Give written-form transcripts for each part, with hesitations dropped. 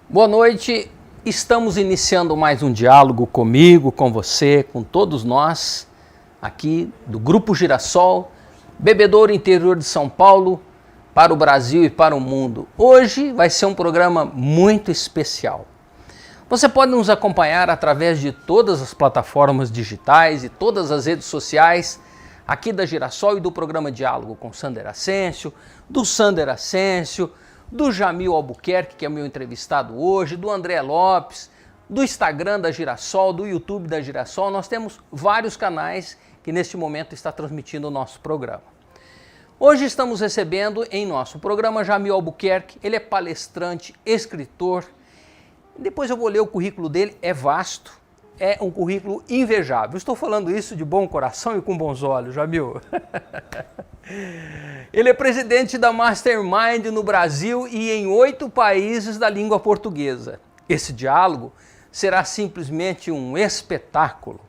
Boa noite, estamos iniciando mais um diálogo comigo, com você, com todos nós, aqui do Grupo Girassol, Bebedouro Interior de São Paulo, para o Brasil e para o mundo. Hoje vai ser um programa muito especial. Você pode nos acompanhar através de todas as plataformas digitais e todas as redes sociais, aqui da Girassol e do programa Diálogo com Sander Ascencio, do Sander Ascencio, do Jamil Albuquerque, que é meu entrevistado hoje, do André Lopes, do Instagram da Girassol, do YouTube da Girassol. Nós temos vários canais que neste momento está transmitindo o nosso programa. Hoje estamos recebendo em nosso programa Jamil Albuquerque. Ele é palestrante, escritor. Depois eu vou ler o currículo dele, é vasto, é um currículo invejável. Estou falando isso de bom coração e com bons olhos, Jamil. Ele é presidente da Mastermind no Brasil e em 8 países da língua portuguesa. Esse diálogo será simplesmente um espetáculo.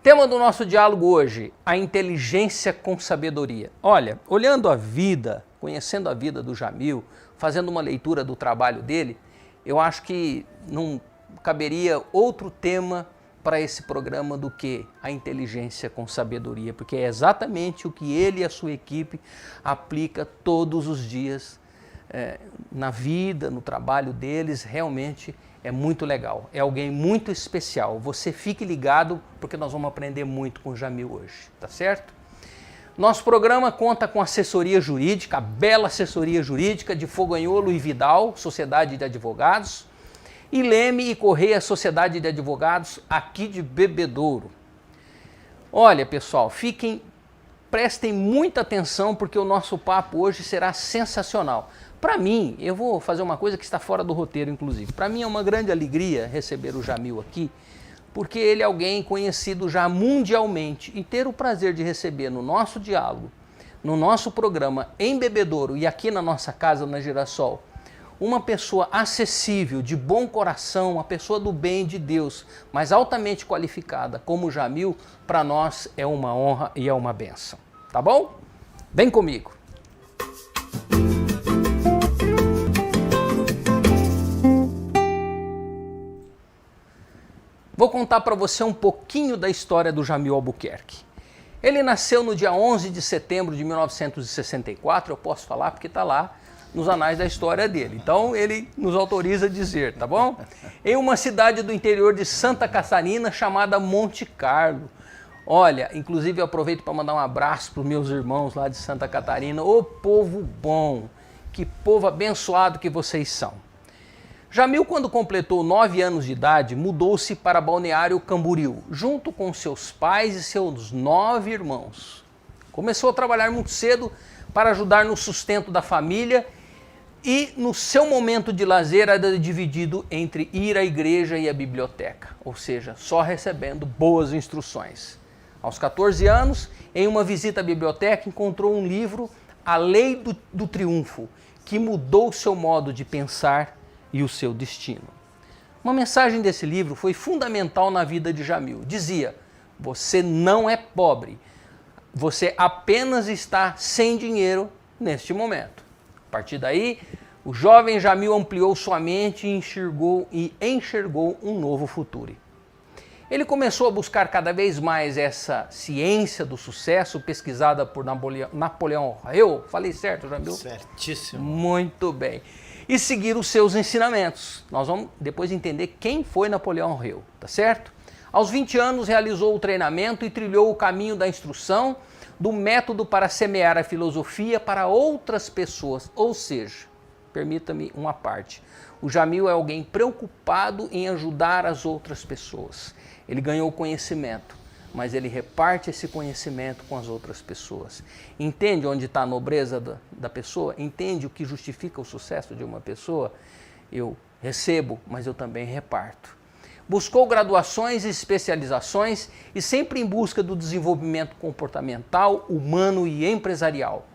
Tema do nosso diálogo hoje, a inteligência com sabedoria. Olha, olhando a vida, conhecendo a vida do Jamil, fazendo uma leitura do trabalho dele, eu acho que não caberia outro tema para esse programa do que a inteligência com sabedoria, porque é exatamente o que ele e a sua equipe aplica todos os dias na vida, no trabalho deles. Realmente é muito legal, é alguém muito especial. Você fique ligado porque nós vamos aprender muito com o Jamil hoje, tá certo? Nosso programa conta com assessoria jurídica, a bela assessoria jurídica de Fogagnolo e Vidal, Sociedade de Advogados, e Leme e Correia, Sociedade de Advogados, aqui de Bebedouro. Olha, pessoal, prestem muita atenção porque o nosso papo hoje será sensacional. Para mim, eu vou fazer uma coisa que está fora do roteiro, inclusive. Para mim é uma grande alegria receber o Jamil aqui, porque ele é alguém conhecido já mundialmente, e ter o prazer de receber no nosso diálogo, no nosso programa em Bebedouro e aqui na nossa casa na Girassol, uma pessoa acessível, de bom coração, uma pessoa do bem de Deus, mas altamente qualificada como o Jamil, para nós é uma honra e é uma bênção. Tá bom? Vem comigo! Vou contar para você um pouquinho da história do Jamil Albuquerque. Ele nasceu no dia 11 de setembro de 1964, eu posso falar porque está lá nos anais da história dele. Então ele nos autoriza a dizer, tá bom? Em uma cidade do interior de Santa Catarina chamada Monte Carlo. Olha, inclusive eu aproveito para mandar um abraço para os meus irmãos lá de Santa Catarina. Ô povo bom, que povo abençoado que vocês são. Jamil, quando completou 9 anos de idade, mudou-se para Balneário Camboriú, junto com seus pais e seus 9 irmãos. Começou a trabalhar muito cedo para ajudar no sustento da família e no seu momento de lazer era dividido entre ir à igreja e à biblioteca, ou seja, só recebendo boas instruções. Aos 14 anos, em uma visita à biblioteca, encontrou um livro, A Lei do Triunfo, que mudou seu modo de pensar e o seu destino. Uma mensagem desse livro foi fundamental na vida de Jamil. Dizia: você não é pobre, você apenas está sem dinheiro neste momento. A partir daí, o jovem Jamil ampliou sua mente e enxergou um novo futuro. Ele começou a buscar cada vez mais essa ciência do sucesso pesquisada por Napoleão Hill. Falei certo, Jamil? Certíssimo. Muito bem. E seguir os seus ensinamentos. Nós vamos depois entender quem foi Napoleão Hill, tá certo? Aos 20 anos realizou o treinamento e trilhou o caminho da instrução, do método para semear a filosofia para outras pessoas. Ou seja, permita-me uma parte, o Jamil é alguém preocupado em ajudar as outras pessoas. Ele ganhou conhecimento, mas ele reparte esse conhecimento com as outras pessoas. Entende onde está a nobreza da pessoa? Entende o que justifica o sucesso de uma pessoa? Eu recebo, mas eu também reparto. Buscou graduações e especializações e sempre em busca do desenvolvimento comportamental, humano e empresarial.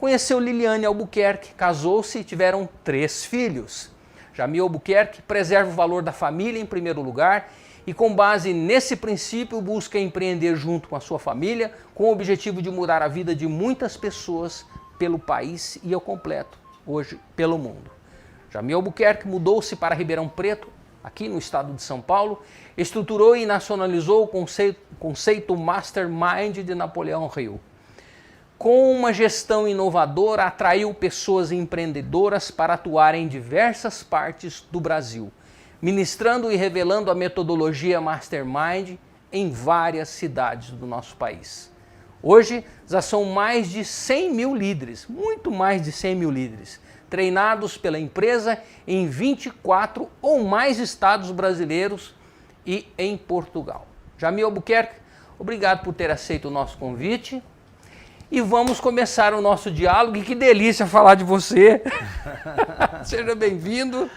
Conheceu Liliane Albuquerque, casou-se e tiveram 3 filhos. Jamil Albuquerque preserva o valor da família em primeiro lugar e com base nesse princípio busca empreender junto com a sua família com o objetivo de mudar a vida de muitas pessoas pelo país e ao completo, hoje pelo mundo. Jamil Albuquerque mudou-se para Ribeirão Preto, aqui no estado de São Paulo, estruturou e nacionalizou o conceito Mastermind de Napoleão Hill. Com uma gestão inovadora, atraiu pessoas empreendedoras para atuar em diversas partes do Brasil, ministrando e revelando a metodologia Mastermind em várias cidades do nosso país. Hoje, já são mais de 100 mil líderes, muito mais de 100 mil líderes, treinados pela empresa em 24 ou mais estados brasileiros e em Portugal. Jamil Albuquerque, obrigado por ter aceito o nosso convite. E vamos começar o nosso diálogo. E que delícia falar de você. Seja bem-vindo.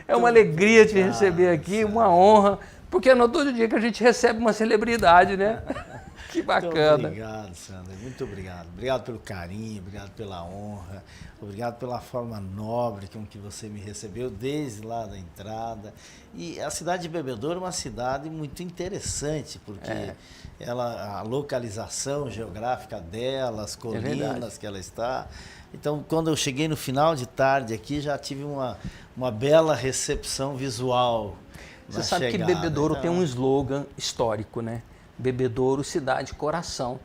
É uma alegria te receber aqui, uma honra, porque não é todo dia que a gente recebe uma celebridade, né? Que bacana. Muito obrigado, Sandra. Muito obrigado. Obrigado pelo carinho, obrigado pela honra, obrigado pela forma nobre com que você me recebeu desde lá da entrada. E a cidade de Bebedouro é uma cidade muito interessante, porque a localização geográfica dela, as colinas que ela está. Então, quando eu cheguei no final de tarde aqui, já tive uma bela recepção visual. Você sabe que Bebedouro tem um slogan histórico, né? Bebedouro, cidade, coração.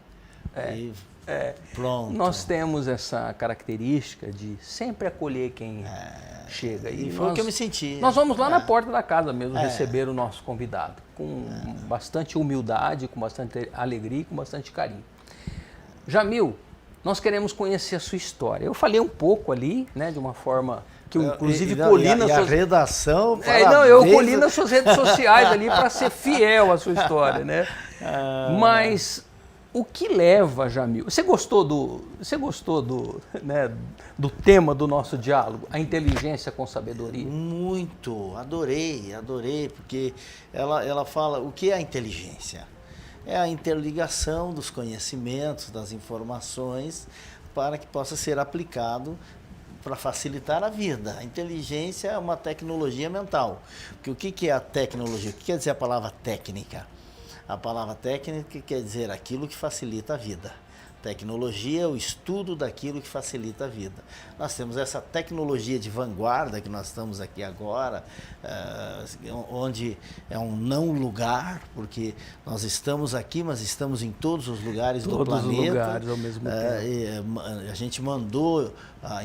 Pronto. Nós temos essa característica de sempre acolher quem chega. E foi o que eu me senti. Nós vamos lá na porta da casa mesmo receber o nosso convidado, com bastante humildade, com bastante alegria e com bastante carinho. Jamil, nós queremos conhecer a sua história. Eu falei um pouco ali, né, de uma forma que eu inclusive colhi nas suas... a redação... eu colhi nas suas redes sociais ali para ser fiel à sua história, né? Mas o que leva, Jamil? Você gostou do tema do nosso diálogo, a inteligência com sabedoria? Muito, adorei, porque ela fala o que é a inteligência? É a interligação dos conhecimentos, das informações, para que possa ser aplicado para facilitar a vida. A inteligência é uma tecnologia mental. Porque o que é a tecnologia? O que quer dizer a palavra técnica? A palavra técnica quer dizer aquilo que facilita a vida. Tecnologia é o estudo daquilo que facilita a vida. Nós temos essa tecnologia de vanguarda que nós estamos aqui agora, onde é um não lugar, porque nós estamos aqui, mas estamos em todos os lugares do planeta. Todos os lugares ao mesmo tempo. A gente mandou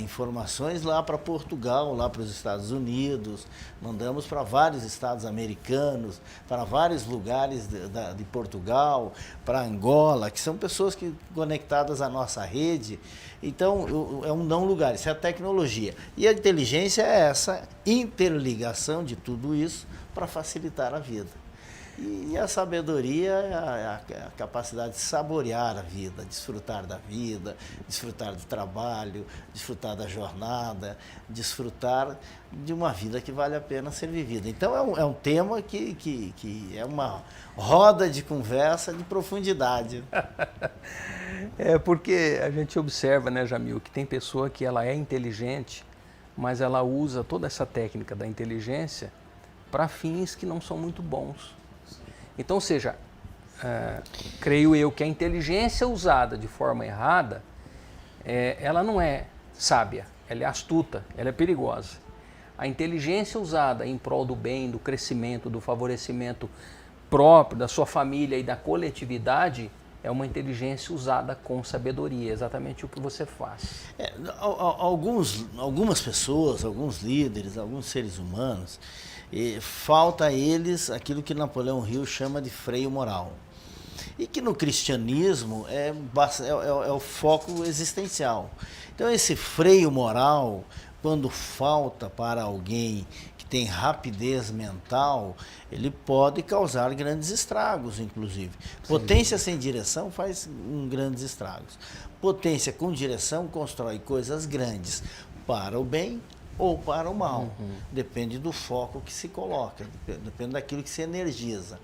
informações lá para Portugal, lá para os Estados Unidos, mandamos para vários estados americanos, para vários lugares de Portugal, para Angola, que são pessoas que conectadas à nossa rede. Então, é um não lugar, isso é a tecnologia. E a inteligência é essa interligação de tudo isso para facilitar a vida. E a sabedoria é a capacidade de saborear a vida, desfrutar da vida, desfrutar do trabalho, desfrutar da jornada, desfrutar de uma vida que vale a pena ser vivida. Então é um tema que é uma roda de conversa de profundidade. É porque a gente observa, né, Jamil, que tem pessoa que ela é inteligente, mas ela usa toda essa técnica da inteligência para fins que não são muito bons. Então, ou seja, creio eu que a inteligência usada de forma errada, ela não é sábia, ela é astuta, ela é perigosa. A inteligência usada em prol do bem, do crescimento, do favorecimento próprio, da sua família e da coletividade, é uma inteligência usada com sabedoria, exatamente o que você faz. Algumas pessoas, alguns líderes, alguns seres humanos, falta a eles aquilo que Napoleão Hill chama de freio moral. E que no cristianismo é o foco existencial. Então esse freio moral, quando falta para alguém que tem rapidez mental, ele pode causar grandes estragos, inclusive. Potência sem direção faz grandes estragos. Potência com direção constrói coisas grandes para o bem ou para o mal. Depende do foco que se coloca, depende daquilo que se energiza.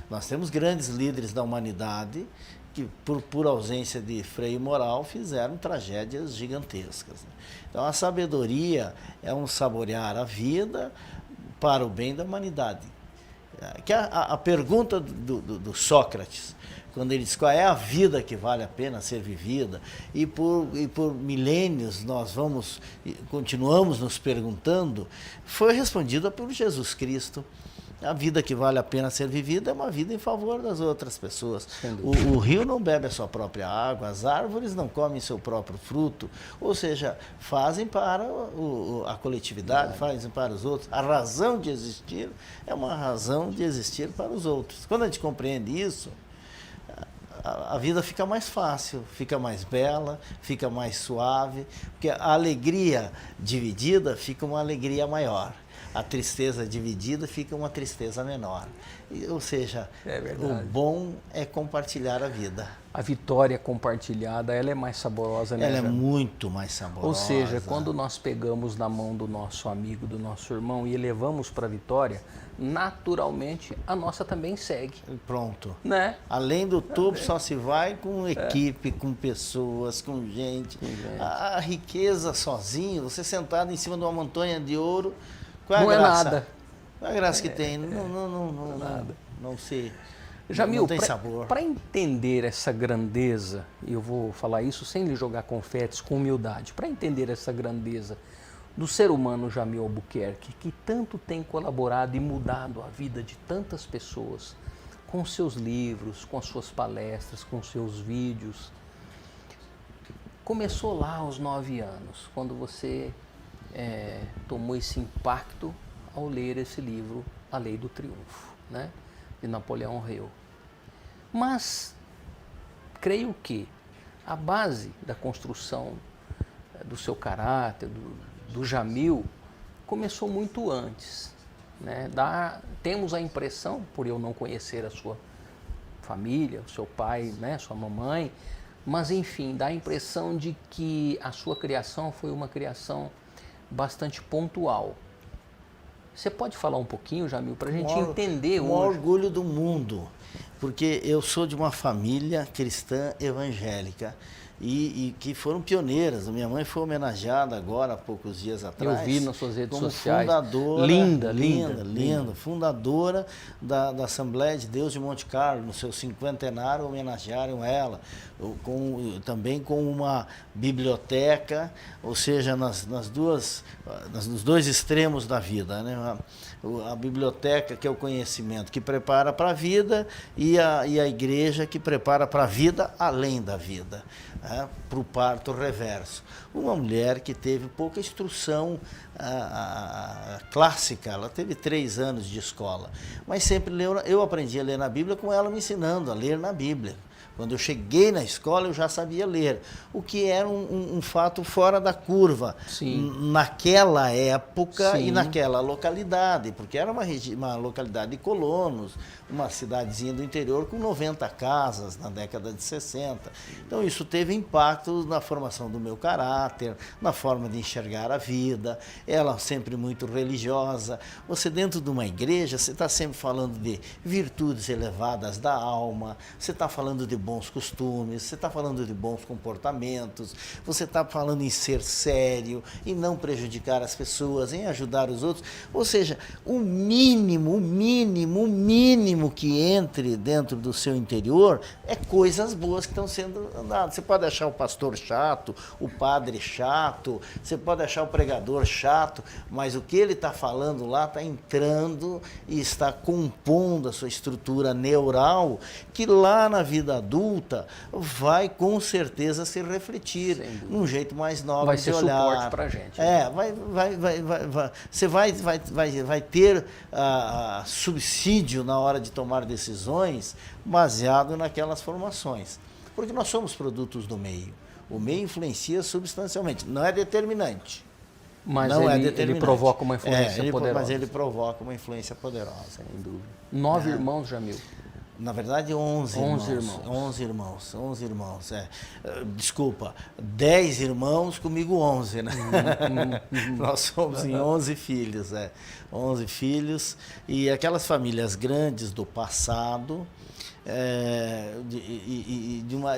Nós temos grandes líderes da humanidade que, por ausência de freio moral, fizeram tragédias gigantescas. Então, a sabedoria é um saborear a vida para o bem da humanidade. Que a pergunta do Sócrates, quando ele diz qual é a vida que vale a pena ser vivida, e por milênios nós continuamos nos perguntando, foi respondida por Jesus Cristo. A vida que vale a pena ser vivida é uma vida em favor das outras pessoas. O rio não bebe a sua própria água, as árvores não comem seu próprio fruto, ou seja, fazem para a coletividade, fazem para os outros. A razão de existir é uma razão de existir para os outros. Quando a gente compreende isso, a vida fica mais fácil, fica mais bela, fica mais suave, porque a alegria dividida fica uma alegria maior. A tristeza dividida fica uma tristeza menor. Ou seja, o bom é compartilhar a vida. A vitória compartilhada, ela é mais saborosa, né? Ela é muito mais saborosa. Ou seja, quando nós pegamos na mão do nosso amigo, do nosso irmão e elevamos para a vitória, naturalmente a nossa também segue. Pronto. Né? Além do topo só se vai com equipe, com pessoas, com gente. A riqueza sozinho, você sentado em cima de uma montanha de ouro, qual é a graça? Nada. Qual é a graça que tem? Não sei. Jamil, não tem sabor. Para entender essa grandeza, e eu vou falar isso sem lhe jogar confetes, com humildade, para entender essa grandeza do ser humano Jamil Albuquerque, que tanto tem colaborado e mudado a vida de tantas pessoas, com seus livros, com as suas palestras, com seus vídeos. Começou lá aos 9 anos, quando você tomou esse impacto ao ler esse livro, A Lei do Triunfo, né, de Napoleão Hill. Mas creio que a base da construção do seu caráter, do Jamil, começou muito antes, né? Temos a impressão, por eu não conhecer a sua família, o seu pai, né, sua mamãe, mas enfim, dá a impressão de que a sua criação foi uma criação bastante pontual. Você pode falar um pouquinho, Jamil, para a gente entender hoje? O orgulho do mundo, porque eu sou de uma família cristã evangélica e que foram pioneiras. Minha mãe foi homenageada agora há poucos dias atrás. Eu vi nas suas redes como sociais. Fundadora, Linda. Fundadora da Assembleia de Deus de Monte Carlo, no seu cinquentenário, homenagearam ela, também com uma biblioteca, ou seja, nos dois extremos da vida, né? A biblioteca, que é o conhecimento, que prepara para a vida, e a igreja, que prepara para a vida além da vida, né? Para o parto reverso. Uma mulher que teve pouca instrução clássica, ela teve 3 anos de escola, mas sempre leu. Eu aprendi a ler na Bíblia com ela me ensinando a ler na Bíblia. Quando eu cheguei na escola, eu já sabia ler, o que era um fato fora da curva. Sim. Naquela época. Sim. E naquela localidade, porque era uma localidade de colonos, uma cidadezinha do interior com 90 casas na década de 60. Então isso teve impacto na formação do meu caráter, na forma de enxergar a vida. Ela sempre muito religiosa. Você dentro de uma igreja, você está sempre falando de virtudes elevadas da alma, você está falando de bons costumes, você está falando de bons comportamentos, você está falando em ser sério, em não prejudicar as pessoas, em ajudar os outros. Ou seja, o mínimo que entre dentro do seu interior é coisas boas que estão sendo dadas. Você pode achar o pastor chato, o padre chato, você pode achar o pregador chato, mas o que ele está falando lá está entrando e está compondo a sua estrutura neural, que lá na vida adulta vai com certeza se refletir num jeito mais nobre de olhar. Vai ser suporte para a gente. Você vai ter subsídio na hora de tomar decisões baseado naquelas formações. Porque nós somos produtos do meio. O meio influencia substancialmente, não é determinante. Mas ele provoca uma influência poderosa. Mas ele provoca uma influência poderosa. Sem dúvida. 9 irmãos, Jamil. Na verdade, 11 irmãos. 11 irmãos. Desculpa, 10 irmãos, comigo 11, né? Nós somos em 11 filhos, 11 filhos. E aquelas famílias grandes do passado,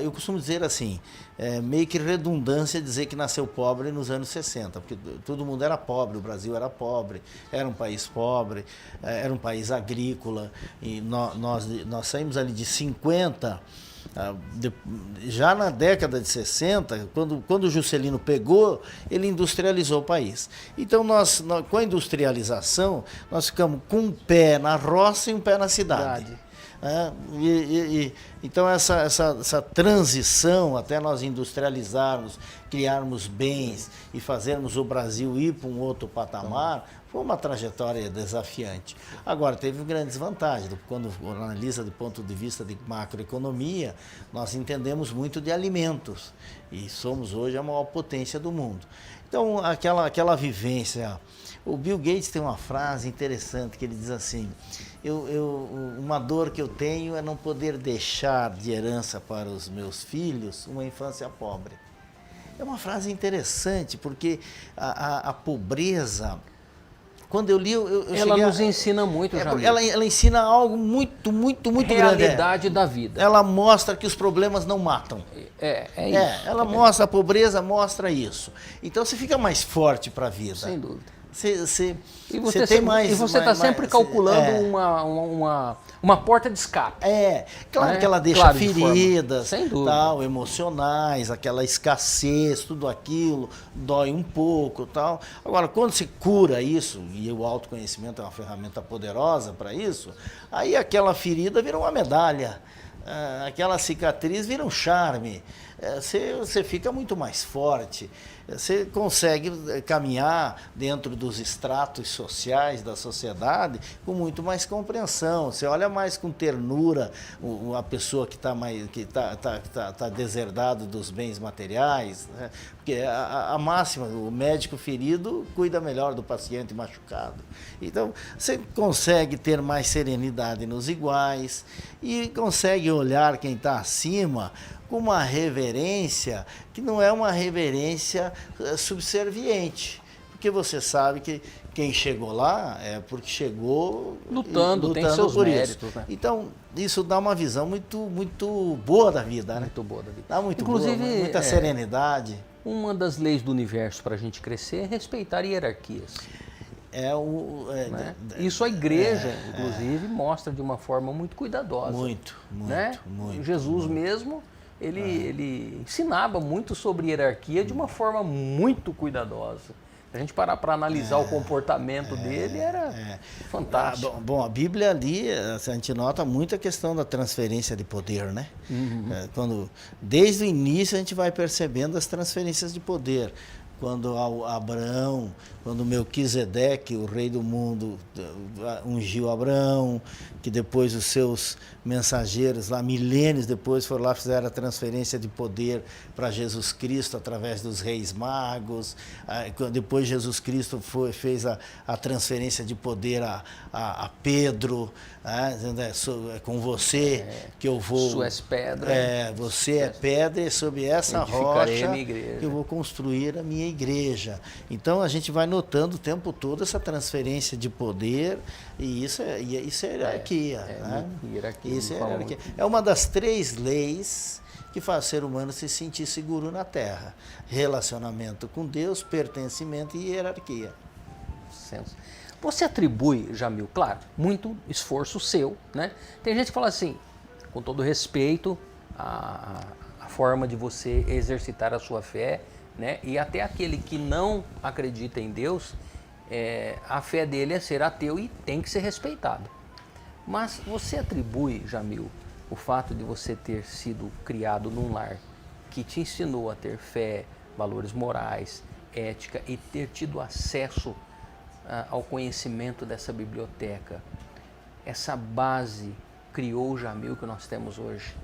eu costumo dizer assim, meio que redundância dizer que nasceu pobre nos anos 60, porque todo mundo era pobre, o Brasil era pobre, era um país pobre, era um país agrícola, e nós saímos ali de 50, já na década de 60, quando o Juscelino pegou, ele industrializou o país. Então, com a industrialização, nós ficamos com um pé na roça e um pé na cidade. Então, essa transição até nós industrializarmos, criarmos bens e fazermos o Brasil ir para um outro patamar, foi uma trajetória desafiante. Agora, teve grandes vantagens. Quando analisa do ponto de vista de macroeconomia, nós entendemos muito de alimentos e somos hoje a maior potência do mundo. Então, aquela vivência... O Bill Gates tem uma frase interessante que ele diz assim, uma dor que eu tenho é não poder deixar de herança para os meus filhos uma infância pobre. É uma frase interessante, porque a pobreza, quando eu li, ela nos ensina muito, Jamil. Ela ensina algo muito grande. Realidade da vida. Ela mostra que os problemas não matam. Isso. Ela mostra, a pobreza mostra isso. Então você fica mais forte para a vida. Sem dúvida. E você está sempre calculando uma porta de escape. Claro que ela deixa feridas, sem dúvida, tal, emocionais, aquela escassez, tudo aquilo, dói um pouco, tal. Agora, quando se cura isso, e o autoconhecimento é uma ferramenta poderosa para isso, aí aquela ferida vira uma medalha, aquela cicatriz vira um charme. Você fica muito mais forte, você consegue caminhar dentro dos estratos sociais da sociedade com muito mais compreensão, você olha mais com ternura a pessoa que está deserdado dos bens materiais, né? Porque a máxima, o médico ferido cuida melhor do paciente machucado. Então, você consegue ter mais serenidade nos iguais e consegue olhar quem está acima com uma reverência que não é uma reverência subserviente, porque você sabe que quem chegou lá é porque chegou lutando tem seus méritos, né? Então, isso dá uma visão muito boa da vida, né? Muito boa da vida. Dá Inclusive, boa, muita serenidade. Uma das leis do universo para a gente crescer é respeitar hierarquias. Isso a igreja, inclusive, mostra de uma forma muito cuidadosa. Muito. Jesus mesmo, ele ensinava muito sobre hierarquia de uma forma muito cuidadosa. Se a gente parar para analisar o comportamento dele, era fantástico. Bom, a Bíblia ali, a gente nota muito a questão da transferência de poder, né? Desde o início a gente vai percebendo as transferências de poder. Quando Abraão, quando Melquisedeque, o rei do mundo, ungiu Abraão, que depois os seus mensageiros, lá milênios depois, foram lá, fizeram a transferência de poder para Jesus Cristo através dos reis magos. Depois Jesus Cristo fez a transferência de poder a Pedro, com você que eu vou... Tu és pedra. Você é pedra e sobre essa rocha que eu vou construir a minha igreja. Então a gente vai notando o tempo todo essa transferência de poder e isso é hierarquia. Hierarquia. É uma das 3 leis que faz o ser humano se sentir seguro na Terra: relacionamento com Deus, pertencimento e hierarquia. Você atribui, Jamil, claro, muito esforço seu, né? Tem gente que fala assim, com todo respeito, a forma de você exercitar a sua fé, né? E até aquele que não acredita em Deus, a fé dele é ser ateu e tem que ser respeitado. Mas você atribui, Jamil, o fato de você ter sido criado num lar que te ensinou a ter fé, valores morais, ética e ter tido acesso ao conhecimento dessa biblioteca, essa base criou o Jamil que nós temos hoje?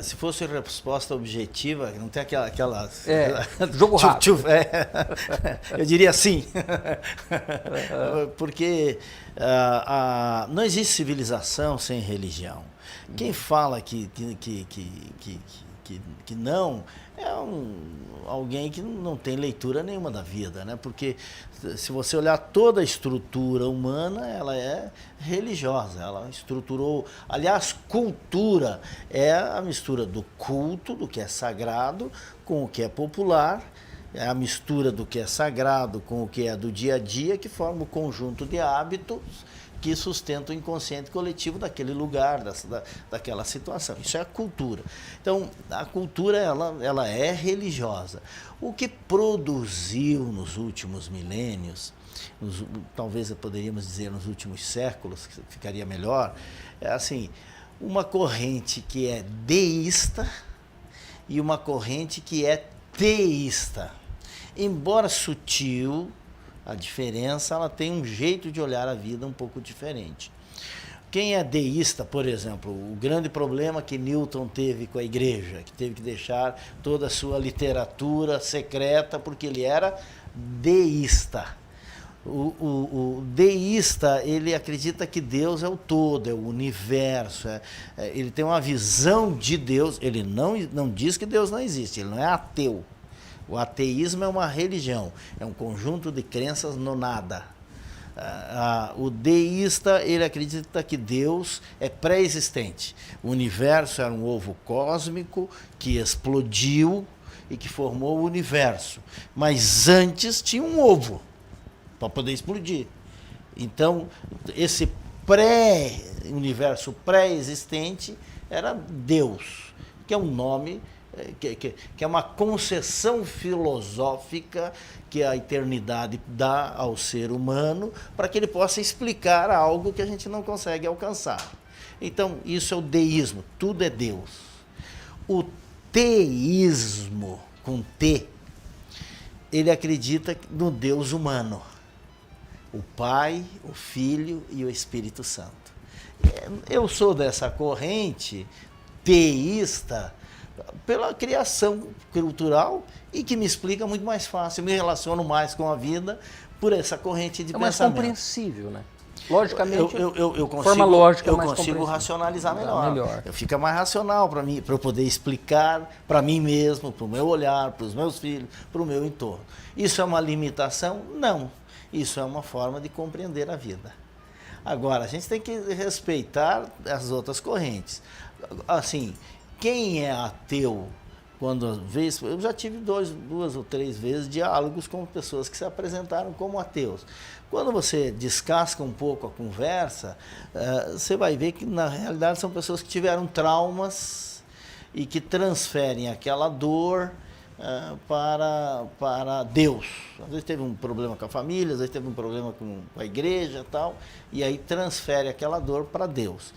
Se fosse resposta objetiva, não tem aquela jogo rápido. Eu diria sim. Porque não existe civilização sem religião. Quem fala que que não, é alguém que não tem leitura nenhuma da vida, né? Porque se você olhar toda a estrutura humana, ela é religiosa, ela estruturou. Aliás, cultura é a mistura do culto, do que é sagrado, com o que é popular. É a mistura do que é sagrado com o que é do dia a dia, que forma o conjunto de hábitos que sustenta o inconsciente coletivo daquele lugar, daquela situação. Isso é a cultura. Então, a cultura ela é religiosa. O que produziu nos últimos milênios, talvez poderíamos dizer nos últimos séculos, que ficaria melhor, é assim, uma corrente que é deísta e uma corrente que é teísta. Embora sutil, a diferença, ela tem um jeito de olhar a vida um pouco diferente. Quem é deísta, por exemplo, o grande problema que Newton teve com a igreja, que teve que deixar toda a sua literatura secreta porque ele era deísta. O deísta, ele acredita que Deus é o todo, é o universo, ele tem uma visão de Deus, ele não diz que Deus não existe, ele não é ateu. O ateísmo é uma religião, é um conjunto de crenças no nada. O deísta, ele acredita que Deus é pré-existente. O universo era um ovo cósmico que explodiu e que formou o universo. Mas antes tinha um ovo para poder explodir. Então, esse universo pré-existente era Deus, que é um nome... Que é uma concessão filosófica que a eternidade dá ao ser humano para que ele possa explicar algo que a gente não consegue alcançar. Então, isso é o deísmo, tudo é Deus. O teísmo, com T, ele acredita no Deus humano, o Pai, o Filho e o Espírito Santo. Eu sou dessa corrente teísta, pela criação cultural e que me explica muito mais fácil. Eu me relaciono mais com a vida por essa corrente de pensamento. É mais compreensível, né? Logicamente, eu consigo, forma lógica eu mais consigo racionalizar melhor. Eu fica mais racional para mim, para eu poder explicar para mim mesmo, para o meu olhar, para os meus filhos, para o meu entorno. Isso é uma limitação? Não. Isso é uma forma de compreender a vida. Agora, a gente tem que respeitar as outras correntes. Assim, quem é ateu, eu já tive duas ou três vezes diálogos com pessoas que se apresentaram como ateus. Quando você descasca um pouco a conversa, você vai ver que na realidade são pessoas que tiveram traumas e que transferem aquela dor para Deus. Às vezes teve um problema com a família, às vezes teve um problema com a igreja e tal, e aí transfere aquela dor para Deus.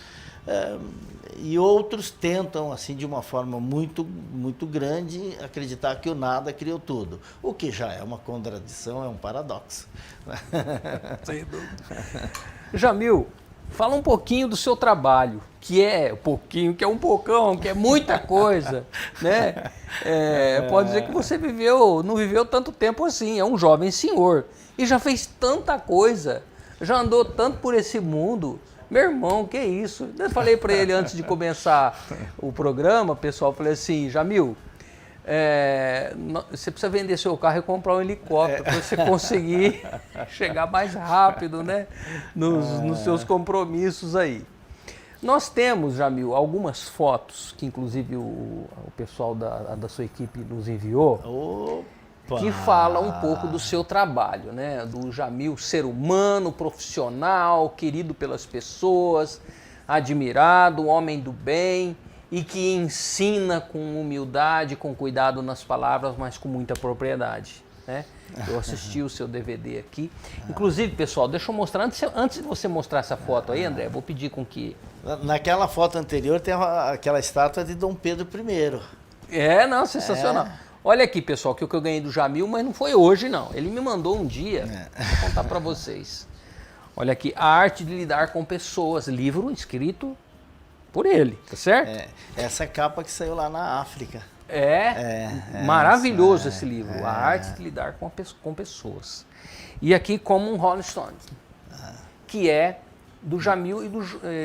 E outros tentam, assim, de uma forma muito, muito grande, acreditar que o nada criou tudo. O que já é uma contradição, é um paradoxo. Sem dúvida. Jamil, fala um pouquinho do seu trabalho, que é um pouquinho, que é um pocão, que é muita coisa, né? Pode dizer que você não viveu tanto tempo assim, é um jovem senhor, e já fez tanta coisa, já andou tanto por esse mundo. Meu irmão, que isso? Eu falei para ele antes de começar o programa, pessoal, falei assim, Jamil, você precisa vender seu carro e comprar um helicóptero para você conseguir chegar mais rápido, né, nos seus compromissos aí. Nós temos, Jamil, algumas fotos que inclusive o pessoal da sua equipe nos enviou. Que fala um pouco do seu trabalho, né? Do Jamil, ser humano, profissional, querido pelas pessoas, admirado, homem do bem e que ensina com humildade, com cuidado nas palavras, mas com muita propriedade, né? Eu assisti o seu DVD aqui. Inclusive, pessoal, deixa eu mostrar, antes de você mostrar essa foto aí, André, vou pedir com que... Naquela foto anterior tem aquela estátua de Dom Pedro I. Sensacional. Olha aqui, pessoal, que o que eu ganhei do Jamil, mas não foi hoje, não. Ele me mandou um dia, vou contar para vocês. Olha aqui, A Arte de Lidar com Pessoas, livro escrito por ele, tá certo? Essa capa que saiu lá na África. Maravilhoso esse livro, A Arte de Lidar com Pessoas. E aqui como um Rolling Stone, que é do Jamil e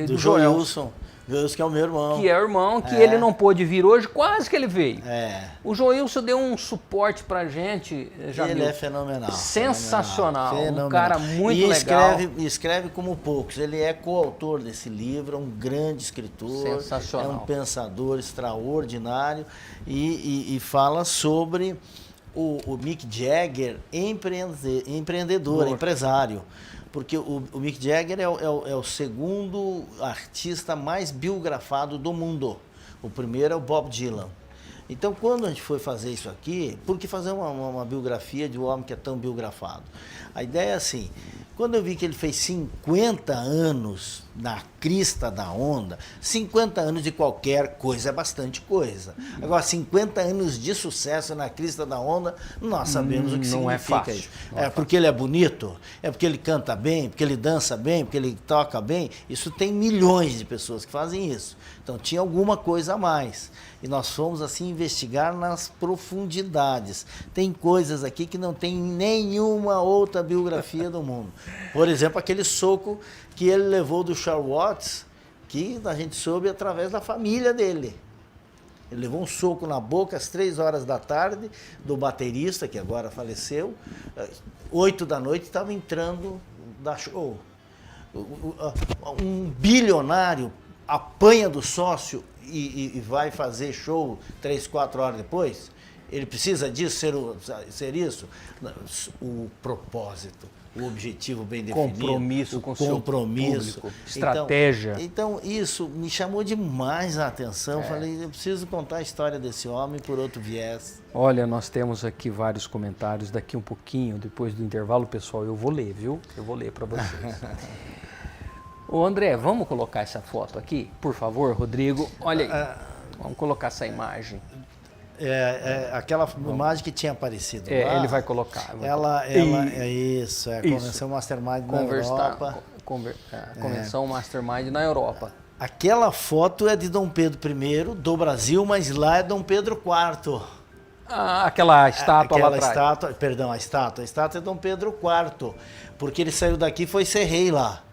do Joelson. Deus que é o meu irmão. Que é o irmão, que ele não pôde vir hoje, quase que ele veio. É. O Joilson deu um suporte pra gente, Jamil. Ele é fenomenal. Sensacional. Fenomenal. Um cara muito e legal. Escreve como poucos. Ele é coautor desse livro, é um grande escritor. Sensacional. É um pensador extraordinário e fala sobre o Mick Jagger empreendedor, empresário. Porque o Mick Jagger é o segundo artista mais biografado do mundo. O primeiro é o Bob Dylan. Então, quando a gente foi fazer isso aqui, por que fazer uma biografia de um homem que é tão biografado? A ideia é assim, quando eu vi que ele fez 50 anos na crista da onda, 50 anos de qualquer coisa é bastante coisa. Agora, 50 anos de sucesso na crista da onda, nós sabemos o que não significa é isso. fácil. É porque ele é bonito? É porque ele canta bem? Porque ele dança bem? Porque ele toca bem? Isso tem milhões de pessoas que fazem isso. Então, tinha alguma coisa a mais. E nós fomos, assim, investigar nas profundidades. Tem coisas aqui que não tem nenhuma outra biografia do mundo. Por exemplo, aquele soco que ele levou do Charles Watts, que a gente soube através da família dele. Ele levou um soco na boca às 3 horas da tarde do baterista, que agora faleceu. 8 da noite estava entrando da show. Um bilionário apanha do sócio e vai fazer show 3, 4 horas depois? Ele precisa disso, ser isso? O propósito, o objetivo bem definido. Compromisso com o seu público, estratégia. Então, isso me chamou demais a atenção. Falei, eu preciso contar a história desse homem por outro viés. Olha, nós temos aqui vários comentários. Daqui um pouquinho, depois do intervalo, pessoal, eu vou ler, viu? Eu vou ler para vocês. Ô André, vamos colocar essa foto aqui, por favor, Rodrigo? Olha aí, vamos colocar essa imagem. Aquela imagem que tinha aparecido lá. Ele vai colocar. Ela é isso, a Convenção Mastermind na Europa. Convenção Mastermind na Europa. Aquela foto é de Dom Pedro I, do Brasil, mas lá é Dom Pedro IV. Aquela estátua lá atrás. A estátua é Dom Pedro IV, porque ele saiu daqui e foi ser rei lá.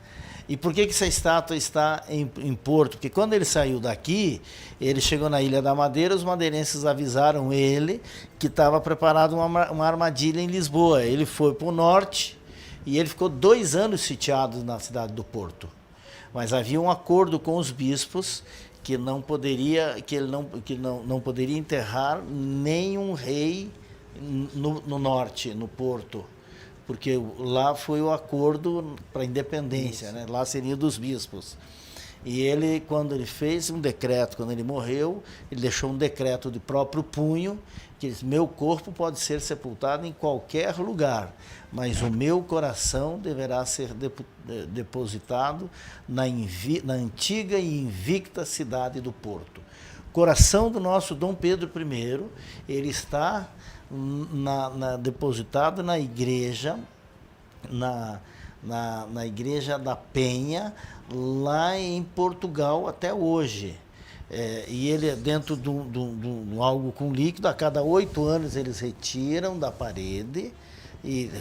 E por que essa estátua está em Porto? Porque quando ele saiu daqui, ele chegou na Ilha da Madeira, os madeirenses avisaram ele que estava preparado uma armadilha em Lisboa. Ele foi para o norte e ele ficou 2 anos sitiado na cidade do Porto. Mas havia um acordo com os bispos que ele não poderia enterrar nenhum rei no norte, no Porto. Porque lá foi o acordo para a independência, né? Lá seria dos bispos. E ele, quando ele fez um decreto, quando ele morreu, ele deixou um decreto de próprio punho, que diz, meu corpo pode ser sepultado em qualquer lugar, mas o meu coração deverá ser depositado na antiga e invicta cidade do Porto. Coração do nosso Dom Pedro I, ele está depositado na igreja, na igreja da Penha, lá em Portugal até hoje. E ele é dentro de algo com líquido. A cada 8 anos eles retiram da parede e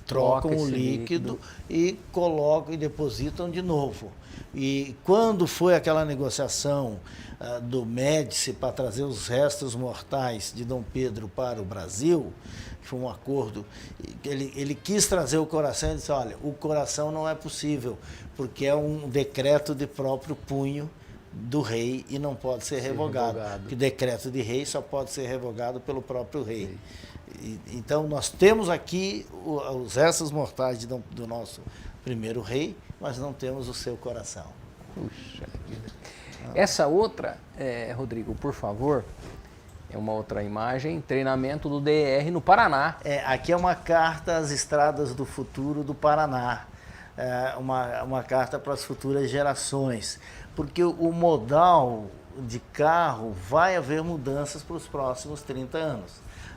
trocam o líquido e colocam e depositam de novo. E quando foi aquela negociação do Médici para trazer os restos mortais de Dom Pedro para o Brasil, foi um acordo, ele quis trazer o coração e disse, olha, o coração não é possível, porque é um decreto de próprio punho do rei e não pode ser revogado. Porque decreto de rei só pode ser revogado pelo próprio rei. Então nós temos aqui os restos mortais do nosso primeiro rei, mas não temos o seu coração. Puxa vida. Essa outra, Rodrigo, por favor, é uma outra imagem, treinamento do DR no Paraná. Aqui é uma carta às estradas do futuro do Paraná, uma carta para as futuras gerações, porque o modal de carro vai haver mudanças para os próximos 30 anos.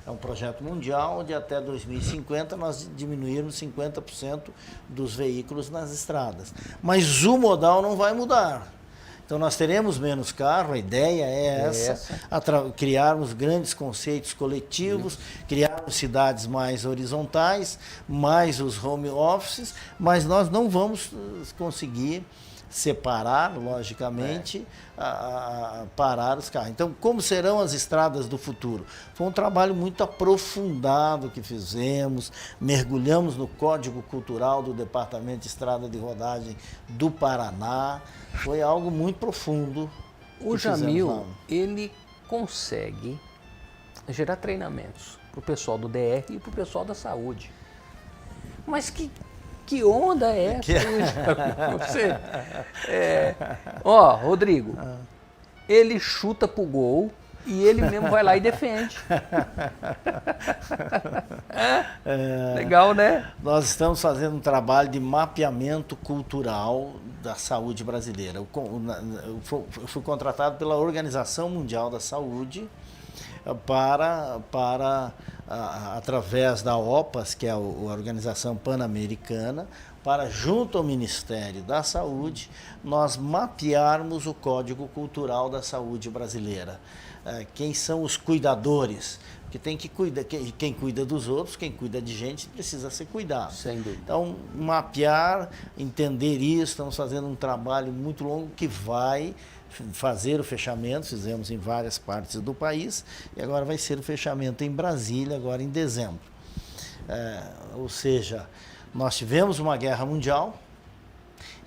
É um projeto mundial de até 2050 nós diminuirmos 50% dos veículos nas estradas. Mas o modal não vai mudar. Então nós teremos menos carro, a ideia é essa. Criarmos grandes conceitos coletivos, criarmos cidades mais horizontais, mais os home offices, mas nós não vamos conseguir separar, logicamente, parar os carros. Então, como serão as estradas do futuro? Foi um trabalho muito aprofundado que fizemos, mergulhamos no Código Cultural do Departamento de Estrada de Rodagem do Paraná. Foi algo muito profundo. O Jamil, ele consegue gerar treinamentos para o pessoal do DR e para o pessoal da saúde. Mas que onda é essa? Rodrigo, ele chuta pro gol e ele mesmo vai lá e defende. Legal, né? Nós estamos fazendo um trabalho de mapeamento cultural da saúde brasileira. Eu fui contratado pela Organização Mundial da Saúde através da OPAS, que é a Organização Pan-Americana, para, junto ao Ministério da Saúde, nós mapearmos o Código Cultural da Saúde brasileira. Quem são os cuidadores? Porque tem que cuidar, quem cuida dos outros, quem cuida de gente, precisa ser cuidado. Sem dúvida. Então, mapear, entender isso, estamos fazendo um trabalho muito longo que vai fazer o fechamento, fizemos em várias partes do país, e agora vai ser o fechamento em Brasília, agora em dezembro. Ou seja, nós tivemos uma guerra mundial,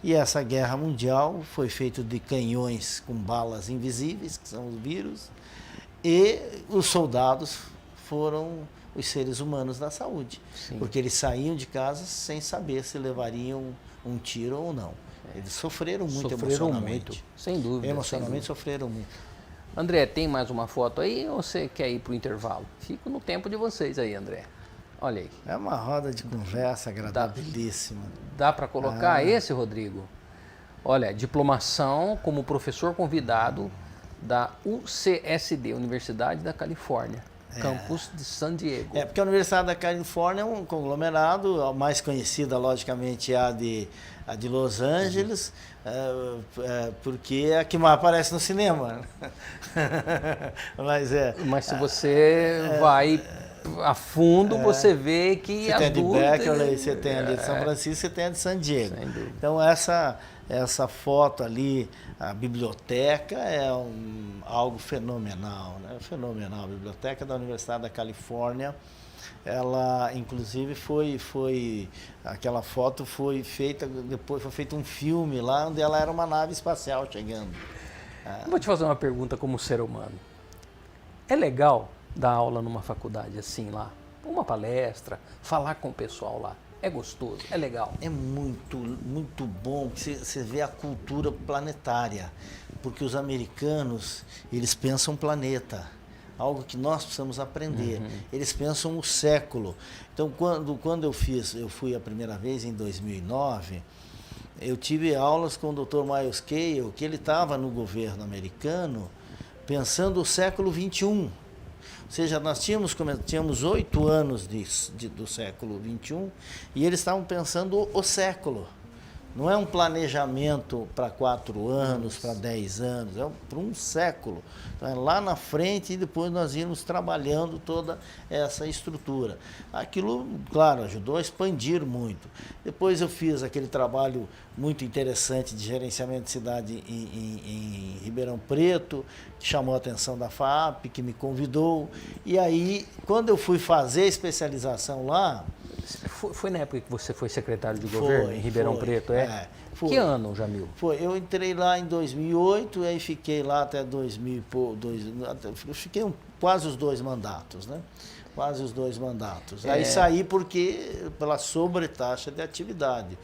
e essa guerra mundial foi feita de canhões com balas invisíveis, que são os vírus, e os soldados foram os seres humanos da saúde. Sim. Porque eles saíam de casa sem saber se levariam um tiro ou não. Eles sofreram muito emocionalmente. Sem dúvida. Emocionalmente sofreram muito. André, tem mais uma foto aí ou você quer ir para o intervalo? Fico no tempo de vocês aí, André. Olha aí. É uma roda de conversa agradabilíssima. Dá para colocar esse, Rodrigo? Olha, diplomação como professor convidado da UCSD, Universidade da Califórnia, campus de San Diego. Porque a Universidade da Califórnia é um conglomerado, a mais conhecida, logicamente, é a de Los Angeles, porque é a que mais aparece no cinema. Mas se você vai a fundo, você vê que você tem a de Berkeley, você tem a de São Francisco, você tem a de San Diego. Então essa foto ali, a biblioteca é algo fenomenal, né? Fenomenal. A biblioteca da Universidade da Califórnia, ela inclusive aquela foto foi feita, depois foi feito um filme lá onde ela era uma nave espacial chegando. Vou te fazer uma pergunta como ser humano. É legal dar aula numa faculdade assim lá? Uma palestra, falar com o pessoal lá? É gostoso, é legal. É muito, muito bom, porque você vê a cultura planetária, porque os americanos, eles pensam planeta, algo que nós precisamos aprender. Eles pensam o século. Então, quando eu fui a primeira vez em 2009, eu tive aulas com o Dr. Miles Cale, que ele estava no governo americano, pensando o século XXI. Ou seja, nós tínhamos 8 anos do século XXI e eles estavam pensando o século. Não é um planejamento para 4 anos, para 10 anos, é para um século. Então, é lá na frente e depois nós íamos trabalhando toda essa estrutura. Aquilo, claro, ajudou a expandir muito. Depois eu fiz aquele trabalho muito interessante de gerenciamento de cidade em Ribeirão Preto, que chamou a atenção da FAAP, que me convidou. E aí, quando eu fui fazer a especialização lá... Foi na época que você foi secretário de governo em Ribeirão Preto, Foi. Que ano, Jamil? Eu entrei lá em 2008, aí fiquei lá até 2000, fiquei quase os 2 mandatos, né? Quase os 2 mandatos. Aí saí pela sobretaxa de atividade.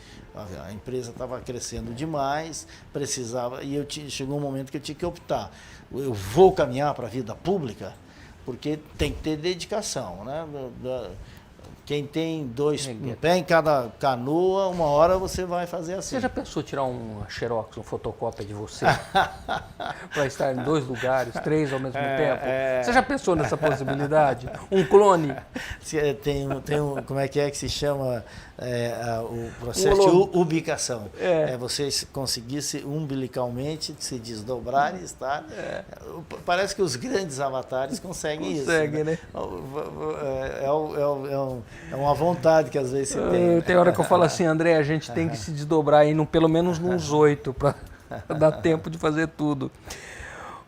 A empresa estava crescendo demais, precisava, e chegou um momento que eu tinha que optar. Eu vou caminhar para a vida pública, porque tem que ter dedicação, né? Quem tem 2 pés em cada canoa, uma hora você vai fazer assim. Você já pensou tirar um xerox, um fotocópia de você? Para estar em 2 lugares, 3 ao mesmo tempo? Você já pensou nessa possibilidade? Um clone? Como é que se chama o processo de ubicação? Você conseguir umbilicalmente se desdobrar e estar... Parece que os grandes avatares conseguem isso. Né? É uma vontade que às vezes você tem. Né? Tem hora que eu falo assim, André, a gente tem que se desdobrar aí pelo menos nos 8 para dar tempo de fazer tudo.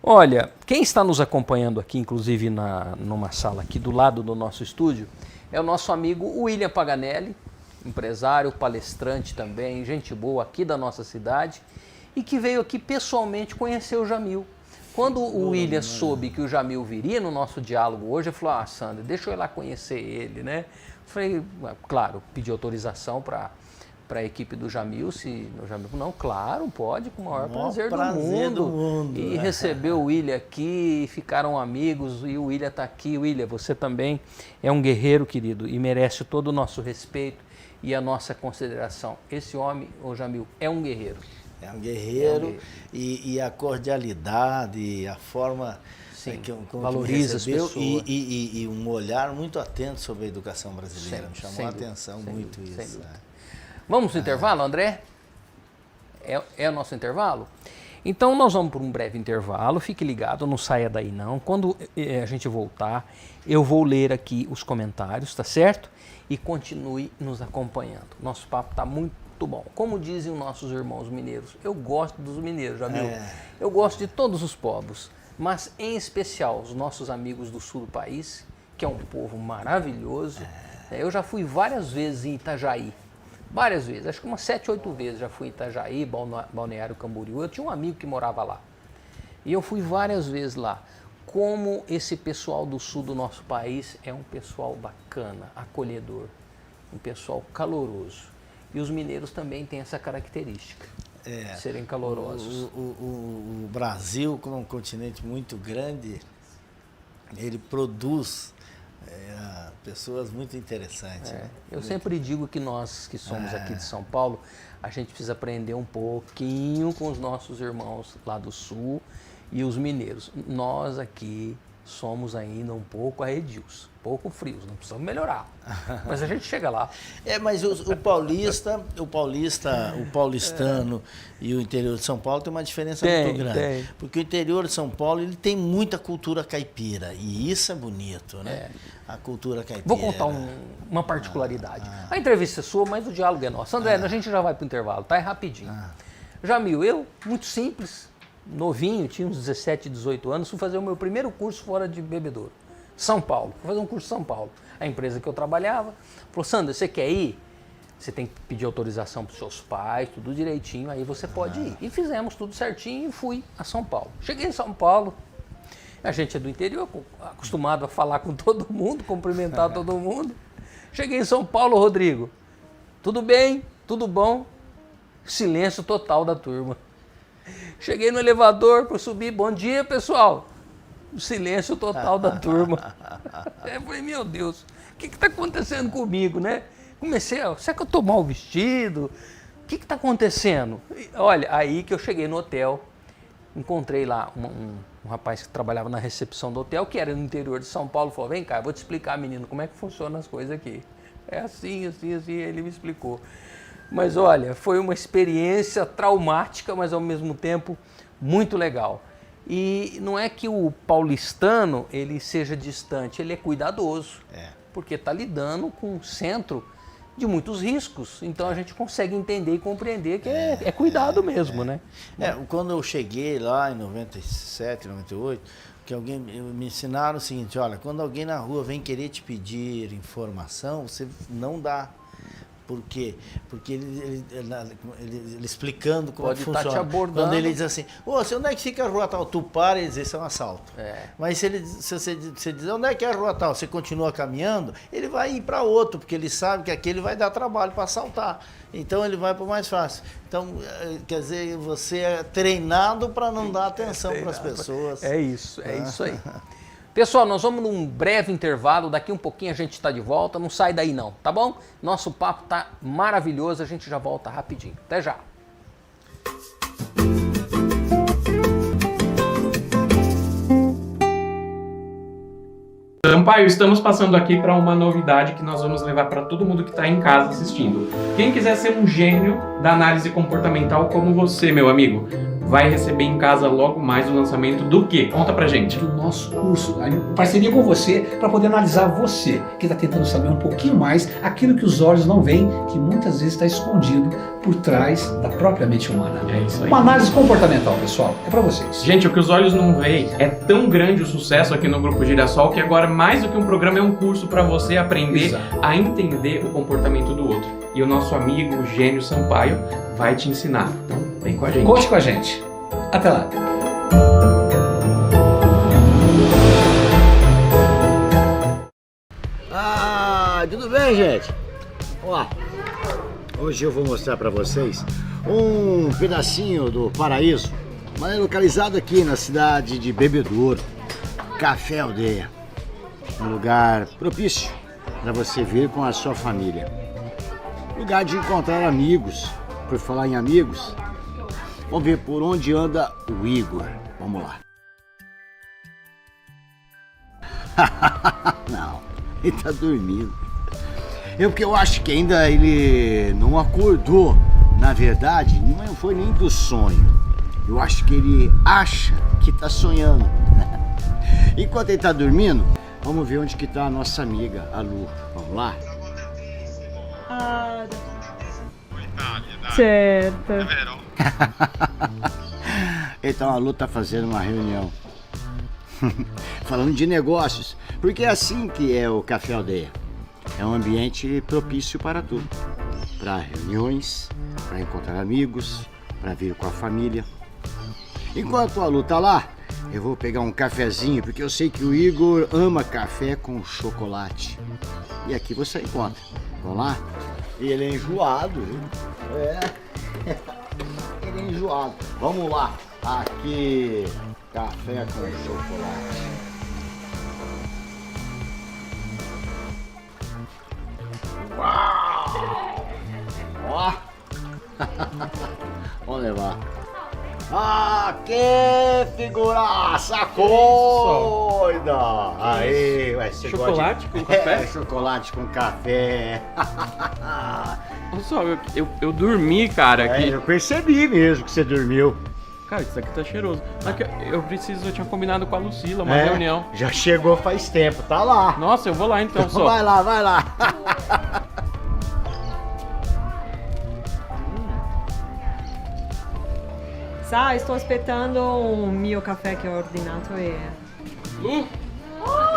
Olha, quem está nos acompanhando aqui, inclusive numa sala aqui do lado do nosso estúdio, é o nosso amigo William Paganelli, empresário, palestrante também, gente boa aqui da nossa cidade e que veio aqui pessoalmente conhecer o Jamil. Quando o William soube que o Jamil viria no nosso diálogo hoje, ele falou, Sandra, deixa eu ir lá conhecer ele, né? Falei, claro, pedi autorização para a equipe do Jamil, se o Jamil não, claro, pode, com o maior prazer do mundo. E recebeu o William aqui, ficaram amigos, e o William está aqui. William, você também é um guerreiro, querido, e merece todo o nosso respeito e a nossa consideração. Esse homem, o Jamil, é um guerreiro. É um guerreiro, e a cordialidade, a forma como valoriza as pessoas. E um olhar muito atento sobre a educação brasileira. Me chamou a atenção muito isso. Vamos no intervalo, André? É o nosso intervalo? Então nós vamos por um breve intervalo, fique ligado, não saia daí não. Quando a gente voltar, eu vou ler aqui os comentários, tá certo? E continue nos acompanhando. Nosso papo está muito bom. Como dizem os nossos irmãos mineiros, eu gosto dos mineiros, já viu? Eu gosto de todos os povos, mas em especial os nossos amigos do sul do país, que é um povo maravilhoso. Eu já fui várias vezes em Itajaí, várias vezes, acho que umas 7, 8 vezes já fui em Itajaí, Balneário Camboriú. Eu tinha um amigo que morava lá e eu fui várias vezes lá. Como esse pessoal do sul do nosso país é um pessoal bacana, acolhedor, um pessoal caloroso. E os mineiros também têm essa característica, serem calorosos. O Brasil, como é um continente muito grande, ele produz pessoas muito interessantes. Né? Eu sempre digo que nós que somos aqui de São Paulo, a gente precisa aprender um pouquinho com os nossos irmãos lá do sul e os mineiros. Nós aqui somos ainda um pouco arredios, um pouco frios, não precisamos melhorar, mas a gente chega lá. Mas o paulistano e o interior de São Paulo tem uma diferença muito grande. Porque o interior de São Paulo ele tem muita cultura caipira, e isso é bonito, né? A cultura caipira. Vou contar uma particularidade. A entrevista é sua, mas o diálogo é nosso. André, a gente já vai para o intervalo, tá? É rapidinho. Jamil, eu, muito simples, novinho, tinha uns 17, 18 anos, fui fazer o meu primeiro curso fora de bebedouro. São Paulo, fui fazer um curso em São Paulo. A empresa que eu trabalhava falou, Sandra, você quer ir? Você tem que pedir autorização para os seus pais, tudo direitinho, aí você pode ir. E fizemos tudo certinho e fui a São Paulo. Cheguei em São Paulo, a gente é do interior, acostumado a falar com todo mundo, cumprimentar todo mundo. Cheguei em São Paulo, Rodrigo, tudo bem? Tudo bom? Silêncio total da turma. Cheguei no elevador para subir, bom dia pessoal, silêncio total da turma. Eu falei, meu Deus, o que está acontecendo comigo, né? Comecei, será que eu estou mal vestido? O que está acontecendo? Olha, aí que eu cheguei no hotel, encontrei lá um rapaz que trabalhava na recepção do hotel, que era no interior de São Paulo, falou, vem cá, eu vou te explicar, menino, como é que funcionam as coisas aqui. É assim, assim, assim, ele me explicou. Mas olha, foi uma experiência traumática, mas ao mesmo tempo muito legal. E não é que o paulistano ele seja distante, ele é cuidadoso, porque está lidando com um centro de muitos riscos. Então a gente consegue entender e compreender que é cuidado mesmo, né? Quando eu cheguei lá em 97, 98, que alguém me ensinaram o seguinte, olha, quando alguém na rua vem querer te pedir informação, você não dá. Por quê? Porque ele explicando como pode funciona. Te abordando. Quando ele diz assim, onde é que fica a rua tal? Tu para e diz, isso é um assalto. Mas se você diz, onde é que é a rua tal? Você continua caminhando, ele vai ir para outro, porque ele sabe que aquele vai dar trabalho para assaltar. Então ele vai para o mais fácil. Então, quer dizer, você é treinado para não dar atenção para as pessoas. É isso aí. Pessoal, nós vamos num breve intervalo, daqui um pouquinho a gente está de volta, não sai daí não, tá bom? Nosso papo tá maravilhoso, a gente já volta rapidinho. Até já! Sampaio, estamos passando aqui para uma novidade que nós vamos levar para todo mundo que está em casa assistindo. Quem quiser ser um gênio da análise comportamental como você, meu amigo, vai receber em casa logo mais o lançamento do quê? Conta pra gente. Do nosso curso, em parceria com você, para poder analisar você, que está tentando saber um pouquinho mais aquilo que os olhos não veem, que muitas vezes está escondido por trás da própria mente humana. É isso aí. Uma análise comportamental, pessoal, é para vocês. Gente, o que os olhos não veem é tão grande o sucesso aqui no Grupo Girassol que agora, mais do que um programa, é um curso para você aprender Exato. a entender o comportamento do outro. E o nosso amigo Gênio Sampaio vai te ensinar. Então, vem com a gente. Conte com a gente. Até lá. Tudo bem, gente? Ó, hoje eu vou mostrar pra vocês um pedacinho do paraíso, mas é localizado aqui na cidade de Bebedouro, Café Aldeia. Um lugar propício para você vir com a sua família. Lugar de encontrar amigos. Por falar em amigos, vamos ver por onde anda o Igor. Vamos lá. Não, ele tá dormindo. Porque eu acho que ainda ele não acordou. Na verdade, não foi nem do sonho. Eu acho que ele acha que tá sonhando. Enquanto ele tá dormindo, vamos ver onde que tá a nossa amiga, a Lu. Vamos lá? Certo. Então a Lu tá fazendo uma reunião. Falando de negócios. Porque é assim que é o Café Aldeia. É um ambiente propício para tudo. Para reuniões, para encontrar amigos, para vir com a família. Enquanto a Lu tá lá, eu vou pegar um cafezinho, porque eu sei que o Igor ama café com chocolate. E aqui você encontra. Vamos lá? E ele é enjoado, viu? É. Ele é enjoado. Vamos lá. Aqui, café com chocolate. Uau! Ó! Vamos levar. Ah, que figuraça doida! Aí, vai ser Chocolate com café? É, chocolate com café. Olha só, eu dormi, cara, aqui. Eu percebi mesmo que você dormiu. Cara, isso aqui tá cheiroso. Só que eu tinha combinado com a Lucila uma reunião. Já chegou faz tempo, tá lá. Nossa, eu vou lá então só. Vai lá, vai lá. Sto aspettando un mio caffè che ho ordinato e... Lu,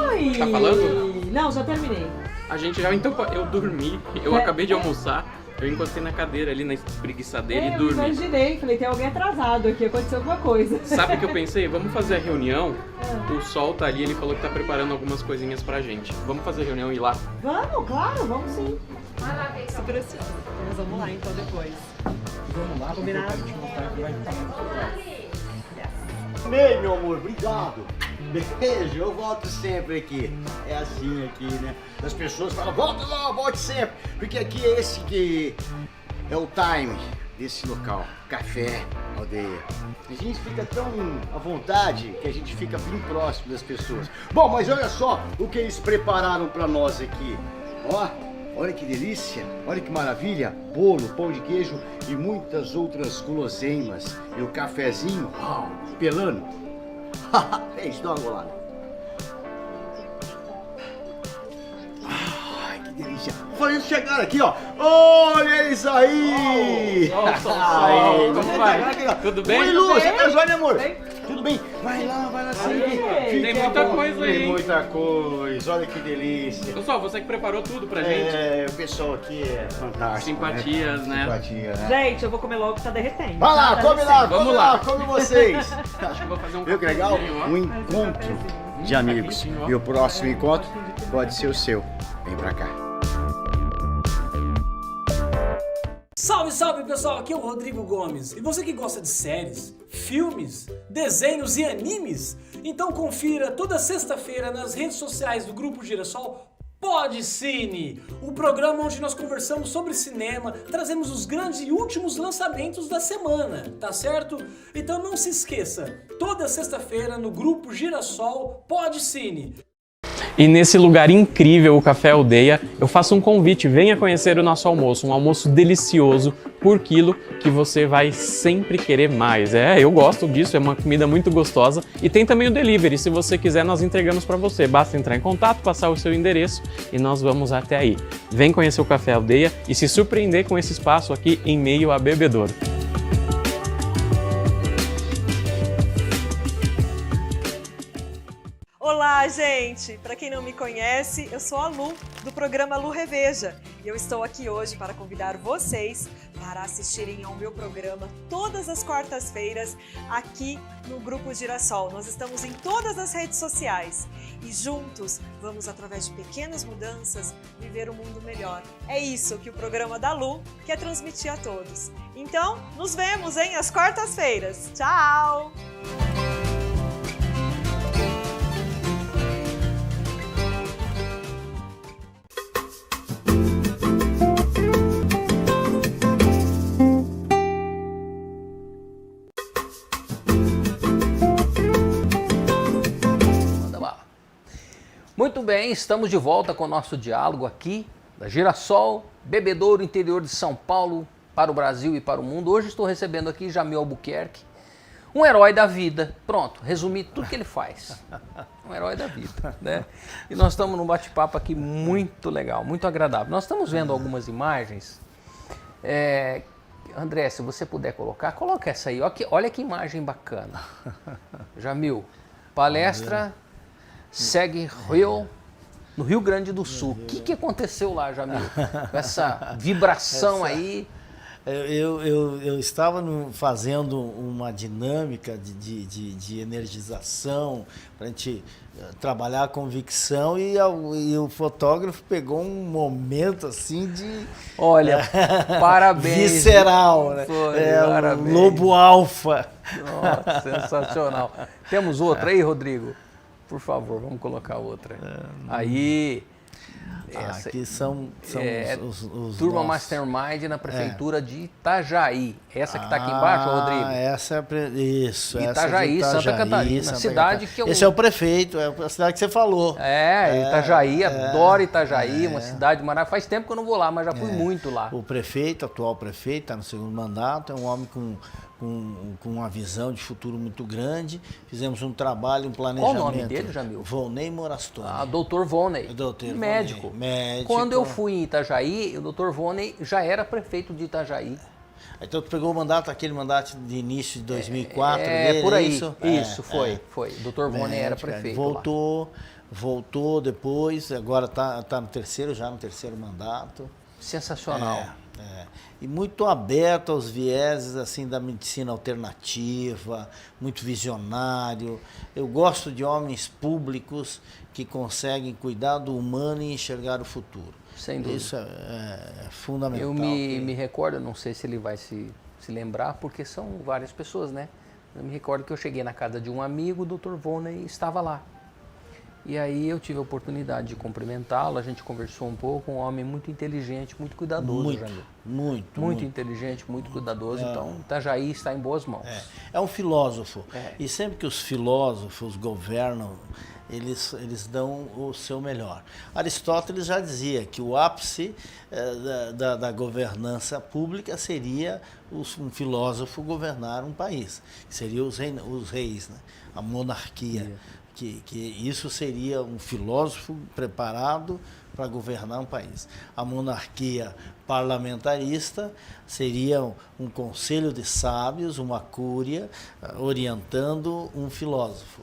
Oi! Tá falando? Não, já terminei. a gente já, então, eu dormi, eu acabei de almoçar, eu encostei na cadeira ali, na espreguiçadeira e Eu dormi. imaginei, falei, tem alguém atrasado aqui, aconteceu alguma coisa. Sabe o que eu pensei? Vamos fazer a reunião, o Sol tá ali, ele falou que tá preparando algumas coisinhas pra gente. Vamos fazer a reunião e ir lá? Vamos, claro, vamos sim. Super ansiosa. Nós vamos lá então depois. Vamos lá, Combinado? pra gente mostrar que vai estar muito legal. Bem, meu amor, obrigado. Beijo, eu volto sempre aqui. É assim aqui, né? As pessoas falam, volta lá, volte sempre. Porque aqui é esse que é o time desse local. Café, Aldeia. A gente fica tão à vontade que a gente fica bem próximo das pessoas. Bom, mas olha só o que eles prepararam pra nós aqui. Ó, olha que delícia, olha que maravilha. Bolo, pão de queijo e muitas outras guloseimas. E o cafezinho, uau, pelando. Deixa eu dar uma golada. Ai, que delícia. Vou fazer eles chegaram aqui, ó. Olha eles aí. Sol, como vai? Tudo bem? Oi, Lu, você tá joia, meu amor? Bem? Tudo bem? Vai lá sim. Tem muita coisa aí, Tem hein? muita coisa, olha que delícia. Pessoal, você que preparou tudo pra gente. É, o pessoal aqui é fantástico. Simpatias, né? Simpatia, né? Gente, eu vou comer logo que tá derretendo. Vai lá, Tá come lá, descendo. come lá, come vocês. Acho que eu vou fazer um Viu que legal? cafezinho, ó. Um encontro de amigos. E o próximo encontro pode ser o seu. Vem pra cá. Salve, salve pessoal, aqui é o Rodrigo Gomes. E você que gosta de séries, filmes, desenhos e animes? Então confira toda sexta-feira nas redes sociais do Grupo Girassol Podcine, o programa onde nós conversamos sobre cinema, trazemos os grandes e últimos lançamentos da semana, tá certo? Então não se esqueça, toda sexta-feira no Grupo Girassol Podcine. E nesse lugar incrível, o Café Aldeia, eu faço um convite, venha conhecer o nosso almoço, um almoço delicioso por quilo que você vai sempre querer mais. Eu gosto disso, é uma comida muito gostosa. E tem também o delivery, se você quiser nós entregamos para você. Basta entrar em contato, passar o seu endereço e nós vamos até aí. Vem conhecer o Café Aldeia e se surpreender com esse espaço aqui em meio a Bebedouro. Olá, gente! Para quem não me conhece, eu sou a Lu, do programa Lu Reveja. E eu estou aqui hoje para convidar vocês para assistirem ao meu programa todas as quartas-feiras aqui no Grupo Girassol. Nós estamos em todas as redes sociais e juntos vamos, através de pequenas mudanças, viver um mundo melhor. É isso que o programa da Lu quer transmitir a todos. Então, nos vemos, hein, às quartas-feiras. Tchau! Muito bem, estamos de volta com o nosso diálogo aqui da Girassol, Bebedouro, interior de São Paulo, para o Brasil e para o mundo. Hoje estou recebendo aqui Jamil Albuquerque, um herói da vida. Pronto, resumi tudo que ele faz. Um herói da vida, né? E nós estamos num bate-papo aqui muito legal, muito agradável. Nós estamos vendo algumas imagens. André, se você puder coloca essa aí. Olha que imagem bacana. Jamil, palestra Segue Rio, no Rio Grande do Sul. O que aconteceu lá, Jamil? Com essa vibração aí. Eu estava fazendo uma dinâmica de energização para a gente trabalhar a convicção e o fotógrafo pegou um momento assim de... Olha, parabéns. Visceral, né? Parabéns. O lobo alfa. Nossa, sensacional. Temos outra aí, Rodrigo? Por favor, vamos colocar outra. Aí... aqui são os Turma nossos. Mastermind na prefeitura de Itajaí. Essa que está aqui embaixo, Rodrigo? Essa isso. Itajaí, essa Santa Catarina. Cidade que eu... Esse é o prefeito, é a cidade que você falou. Itajaí, adoro Itajaí, uma cidade maravilhosa. Faz tempo que eu não vou lá, mas já fui muito lá. O prefeito, atual prefeito, está no segundo mandato, é um homem com uma visão de futuro muito grande. Fizemos um trabalho, um planejamento. Qual o nome dele, Jamil? Volney Morastone. Doutor Volney. Doutor médico. Médico. Quando eu fui em Itajaí, o doutor Volney já era prefeito de Itajaí. Então tu pegou o mandato, aquele mandato de início de 2004 dele, por aí. Isso? Foi. O doutor Volney era prefeito Voltou depois, agora está no terceiro mandato. Sensacional. E muito aberto aos vieses assim da medicina alternativa, muito visionário. Eu gosto de homens públicos que conseguem cuidar do humano e enxergar o futuro. Sem dúvida. Isso é fundamental. Eu me recordo, não sei se ele vai se lembrar, porque são várias pessoas, né? Eu me recordo que eu cheguei na casa de um amigo, o Dr. Volney estava lá. E aí eu tive a oportunidade de cumprimentá-lo, a gente conversou um pouco, um homem muito inteligente, muito cuidadoso, Jamil. Muito inteligente, muito cuidadoso, então Itajaí está em boas mãos. É um filósofo, e sempre que os filósofos governam, eles dão o seu melhor. Aristóteles já dizia que o ápice da governança pública seria um filósofo governar um país, que seriam os reis, né? A monarquia. Que isso seria um filósofo preparado para governar um país. A monarquia parlamentarista seria um conselho de sábios, uma cúria, orientando um filósofo.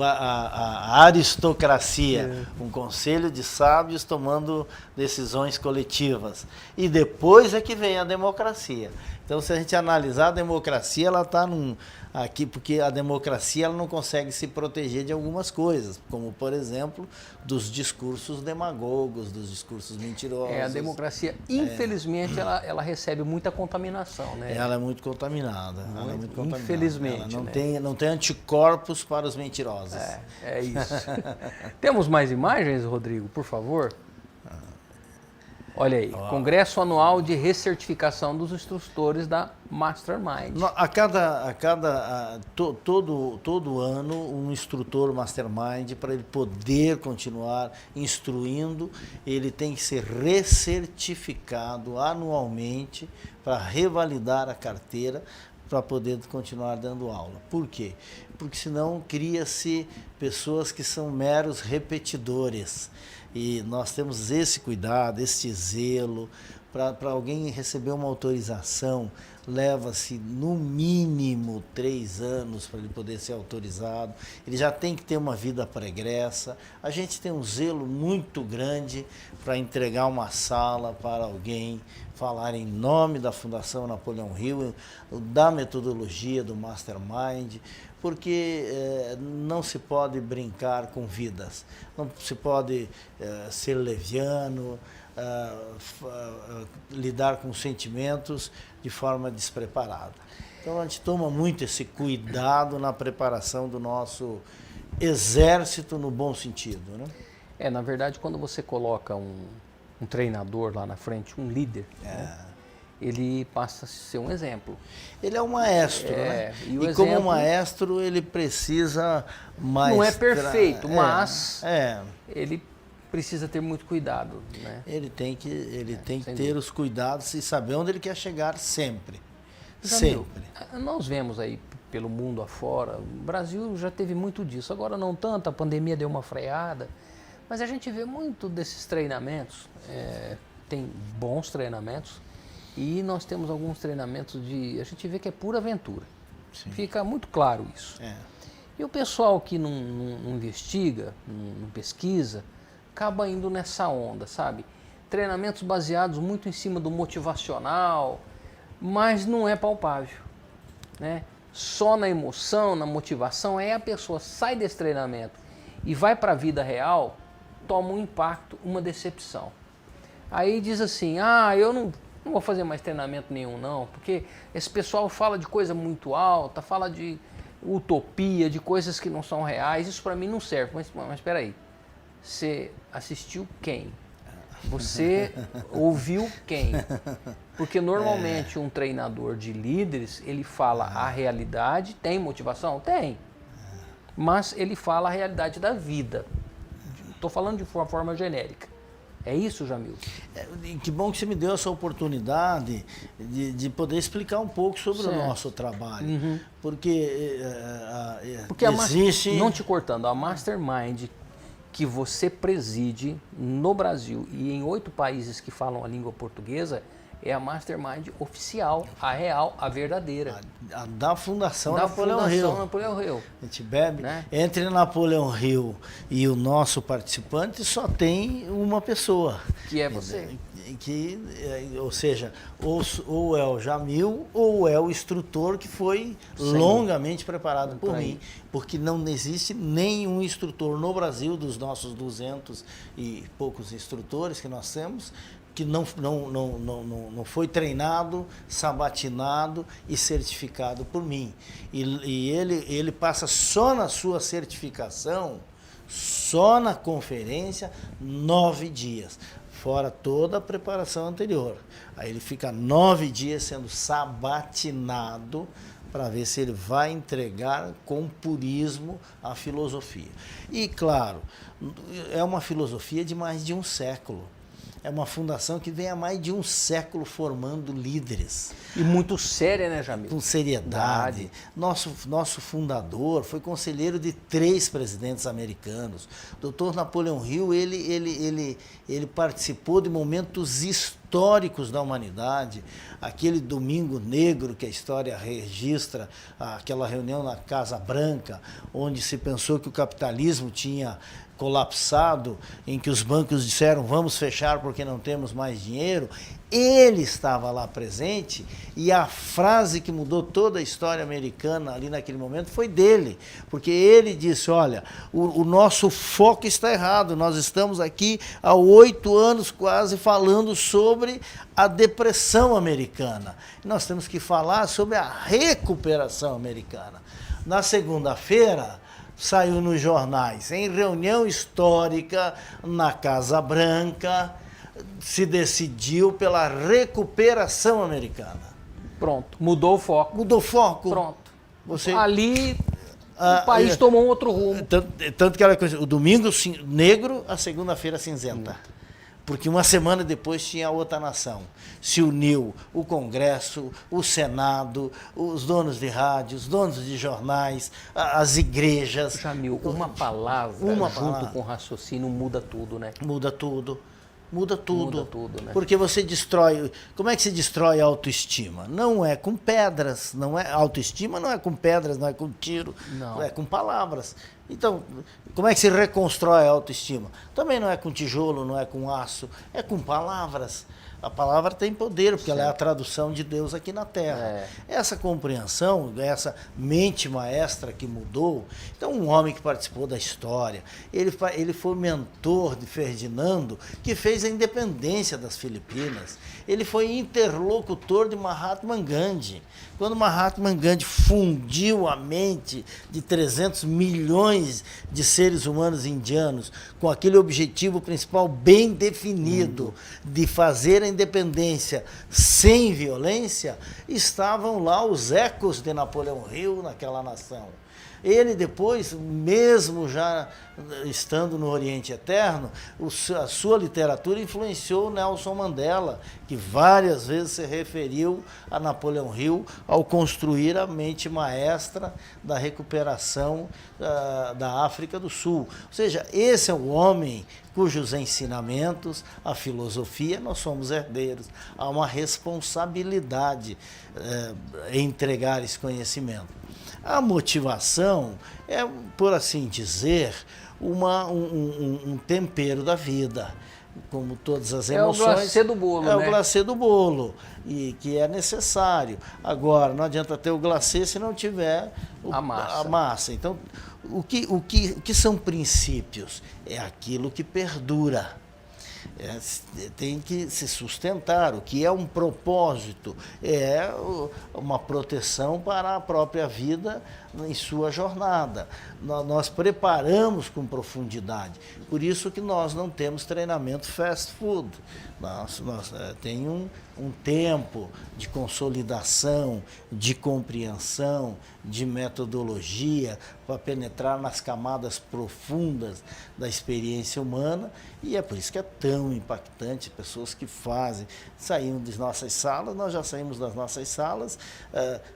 A aristocracia, um conselho de sábios tomando decisões coletivas. E depois é que vem a democracia. Então, se a gente analisar a democracia, ela está aqui, porque a democracia ela não consegue se proteger de algumas coisas, como, por exemplo, dos discursos demagogos, dos discursos mentirosos. A democracia, infelizmente, ela recebe muita contaminação, né? Ela é muito contaminada. Infelizmente. Ela não tem anticorpos para os mentirosos. É isso. Temos mais imagens, Rodrigo, por favor? Olha aí, Congresso Anual de Recertificação dos Instrutores da Mastermind. Todo ano, um instrutor Mastermind, para ele poder continuar instruindo, ele tem que ser recertificado anualmente para revalidar a carteira, para poder continuar dando aula. Por quê? Porque senão cria-se pessoas que são meros repetidores. E nós temos esse cuidado, este zelo. Para alguém receber uma autorização, leva-se no mínimo 3 anos para ele poder ser autorizado. Ele já tem que ter uma vida pregressa. A gente tem um zelo muito grande para entregar uma sala para alguém, falar em nome da Fundação Napoleão Hill, da metodologia do Mastermind, porque não se pode brincar com vidas, não se pode ser leviano, lidar com sentimentos de forma despreparada. Então a gente toma muito esse cuidado na preparação do nosso exército no bom sentido, né? Na verdade, quando você coloca um treinador lá na frente, um líder, né, ele passa a ser um exemplo. Ele é um maestro, né? E como exemplo, maestro, ele precisa mais... Não é perfeito, mas ele precisa ter muito cuidado, né? Ele tem que ter os cuidados e saber onde ele quer chegar sempre. Jamil, nós vemos aí pelo mundo afora, o Brasil já teve muito disso, agora não tanto, a pandemia deu uma freada, mas a gente vê muito desses treinamentos, tem bons treinamentos, e nós temos alguns treinamentos a gente vê que é pura aventura. Sim. Fica muito claro isso. E o pessoal que não investiga, não pesquisa, acaba indo nessa onda, sabe? Treinamentos baseados muito em cima do motivacional, mas não é palpável, né? Só na emoção, na motivação, aí a pessoa sai desse treinamento e vai para a vida real, toma um impacto, uma decepção. Aí diz assim, eu não vou fazer mais treinamento nenhum não, porque esse pessoal fala de coisa muito alta, fala de utopia, de coisas que não são reais, isso para mim não serve. Mas espera aí, você assistiu quem? Você ouviu quem? Porque normalmente um treinador de líderes, ele fala a realidade, tem motivação? Tem. Mas ele fala a realidade da vida. Estou falando de uma forma genérica. É isso, Jamil? Que bom que você me deu essa oportunidade de poder explicar um pouco sobre o nosso trabalho. Uhum. Porque existe... Não te cortando, a Mastermind que você preside no Brasil e em 8 países que falam a língua portuguesa é a Mastermind oficial, a real, a verdadeira. A da Fundação Napoleão Hill. A gente bebe. Né? Entre Napoleão Hill e o nosso participante só tem uma pessoa. Que é você. Ou seja, ou é o Jamil ou é o instrutor que foi longamente preparado por mim. Porque não existe nenhum instrutor no Brasil, dos nossos 200 e poucos instrutores que nós temos, que não foi treinado, sabatinado e certificado por mim. E ele passa só na sua certificação, só na conferência, 9 dias, fora toda a preparação anterior. Aí ele fica 9 dias sendo sabatinado para ver se ele vai entregar com purismo a filosofia. E, claro, é uma filosofia de mais de um século. É uma fundação que vem há mais de um século formando líderes. E muito séria, né, Jamil? Com seriedade. Nosso fundador foi conselheiro de 3 presidentes americanos. O Dr. Napoleão Hill, ele participou de momentos históricos da humanidade. Aquele Domingo Negro que a história registra, aquela reunião na Casa Branca, onde se pensou que o capitalismo tinha colapsado, em que os bancos disseram vamos fechar porque não temos mais dinheiro, ele estava lá presente e a frase que mudou toda a história americana ali naquele momento foi dele, porque ele disse, olha, o nosso foco está errado, nós estamos aqui há 8 anos quase falando sobre a depressão americana, nós temos que falar sobre a recuperação americana. Na segunda-feira, saiu nos jornais, em reunião histórica na Casa Branca, se decidiu pela recuperação americana. Pronto, mudou o foco. Mudou o foco. Pronto. Você, Ali o país tomou um outro rumo. tanto que ela coisa, o domingo negro, a segunda-feira cinzenta. Porque uma semana depois tinha outra nação. Se uniu o Congresso, o Senado, os donos de rádios, os donos de jornais, as igrejas. Jamil, uma palavra junto com o raciocínio muda tudo, né? Muda tudo. Muda tudo. Muda tudo, né? Porque você destrói. Como é que se destrói a autoestima? Não é com pedras, não é autoestima, não é com pedras, não é com tiro, Não. é com palavras. Então, como é que se reconstrói a autoestima? Também não é com tijolo, não é com aço, é com palavras. A palavra tem poder, porque ela é a tradução de Deus aqui na Terra. É. Essa compreensão, essa mente maestra que mudou. Então, um homem que participou da história, ele foi mentor de Ferdinando, que fez a independência das Filipinas. Ele foi interlocutor de Mahatma Gandhi. Quando Mahatma Gandhi fundiu a mente de 300 milhões de seres humanos indianos com aquele objetivo principal bem definido de fazer a independência sem violência, estavam lá os ecos de Napoleão Hill naquela nação. Ele depois, mesmo já estando no Oriente Eterno, a sua literatura influenciou Nelson Mandela, que várias vezes se referiu a Napoleão Hill ao construir a mente maestra da recuperação da África do Sul. Ou seja, esse é o homem cujos ensinamentos, a filosofia, nós somos herdeiros. Há uma responsabilidade em entregar esse conhecimento. A motivação é, por assim dizer, um tempero da vida. Como todas as emoções. É o glacê do bolo, né? É o glacê do bolo, e que é necessário. Agora, não adianta ter o glacê se não tiver a massa. Então, o que são princípios? É aquilo que perdura. Tem que se sustentar. O que é um propósito? É uma proteção para a própria vida em sua jornada. Nós preparamos com profundidade. Por isso que nós não temos treinamento fast food. Tem um tempo de consolidação, de compreensão, de metodologia para penetrar nas camadas profundas da experiência humana, e é por isso que é tão impactante. Pessoas que saíram das nossas salas, nós já saímos das nossas salas,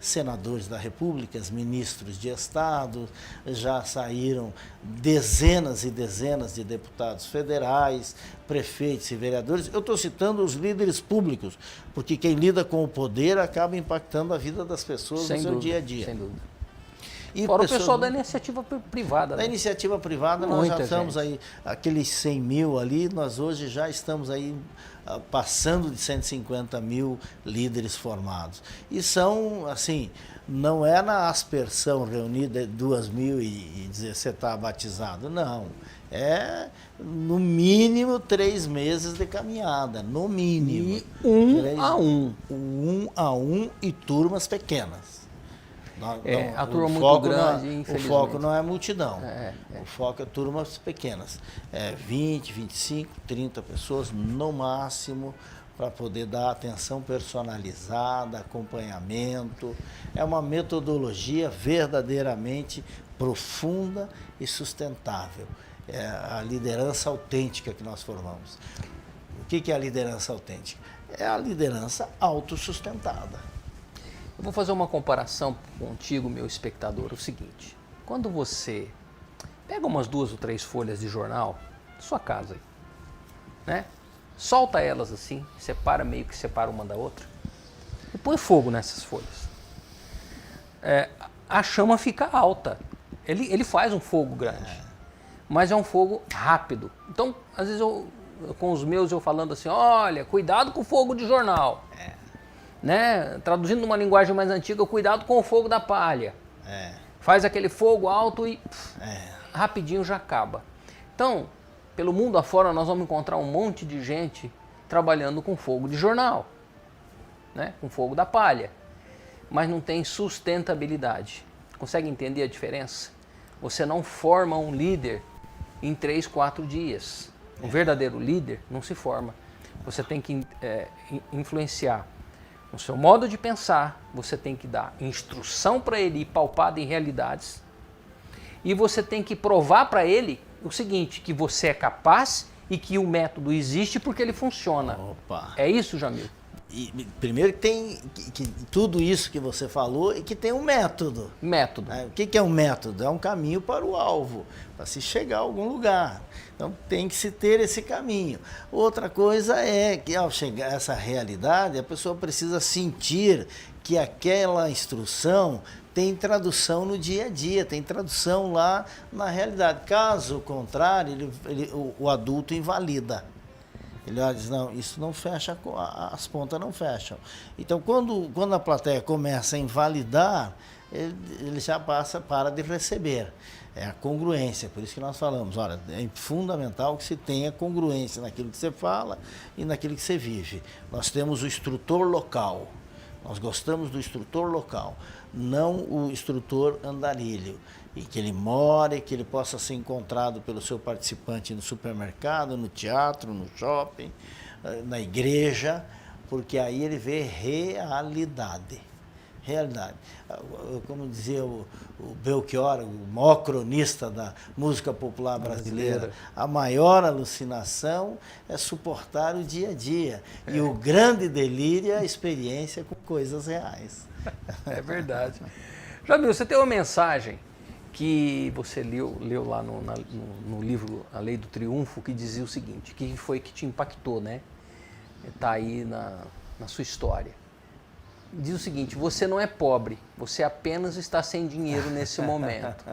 senadores da República, ministros de Estado, já saíram dezenas e dezenas de deputados federais, prefeitos e vereadores. Eu estou citando os líderes públicos, porque quem lida com o poder acaba impactando a vida das pessoas no seu dia a dia. Sem dúvida. E fora o pessoal da iniciativa privada. Da iniciativa privada, nós já estamos aí, aqueles 100 mil ali, nós hoje já estamos aí passando de 150 mil líderes formados. E são, assim, não é na aspersão reunida 2.000 e dizer você está batizado, não. É no mínimo 3 meses de caminhada, no mínimo. E um a um e turmas pequenas. A turma muito grande, infelizmente. O foco não é multidão. O foco é turmas pequenas. 20, 25, 30 pessoas no máximo, para poder dar atenção personalizada, acompanhamento. É uma metodologia verdadeiramente profunda e sustentável. É a liderança autêntica que nós formamos. O que é a liderança autêntica? É a liderança autossustentada. Eu vou fazer uma comparação contigo, meu espectador, o seguinte: quando você pega umas 2 ou 3 folhas de jornal da sua casa aí, né? Solta elas assim, meio que separa uma da outra e põe fogo nessas folhas. A chama fica alta. Ele faz um fogo grande, mas é um fogo rápido. Então, às vezes com os meus eu falando assim, olha, cuidado com o fogo de jornal. Né? Traduzindo numa linguagem mais antiga, cuidado com o fogo da palha. Faz aquele fogo alto e rapidinho já acaba. Então, pelo mundo afora, nós vamos encontrar um monte de gente trabalhando com fogo de jornal, né? Com fogo da palha, mas não tem sustentabilidade. Consegue entender a diferença? Você não forma um líder em 3, 4 dias. Um verdadeiro líder não se forma. você tem que influenciar no seu modo de pensar, você tem que dar instrução para ele palpada em realidades e você tem que provar para ele o seguinte, que você é capaz e que o método existe porque ele funciona. Opa. É isso, Jamil? E, primeiro que tem que tudo isso que você falou e que tem um método. Método. O que é um método? É um caminho para o alvo, para se chegar a algum lugar. Então tem que se ter esse caminho. Outra coisa é que ao chegar a essa realidade, a pessoa precisa sentir que aquela instrução tem tradução no dia a dia, tem tradução lá na realidade. Caso contrário, o adulto invalida. Ele olha e diz, não, isso não fecha, as pontas não fecham. Então, quando a plateia começa a invalidar, ele já para de receber. É a congruência, por isso que nós falamos, olha, é fundamental que se tenha congruência naquilo que você fala e naquilo que você vive. Nós temos o instrutor local, nós gostamos do instrutor local, não o instrutor andarilho. E que ele more, que ele possa ser encontrado pelo seu participante no supermercado, no teatro, no shopping, na igreja, porque aí ele vê realidade. Realidade. Como dizia o Belchior, o maior cronista da música popular brasileira, a maior alucinação é suportar o dia a dia. E o grande delírio é a experiência com coisas reais. É verdade. Jamil, você tem uma mensagem que você leu lá no livro A Lei do Triunfo, que dizia o seguinte, que foi que te impactou, né? Está aí na sua história. Diz o seguinte, você não é pobre, você apenas está sem dinheiro nesse momento.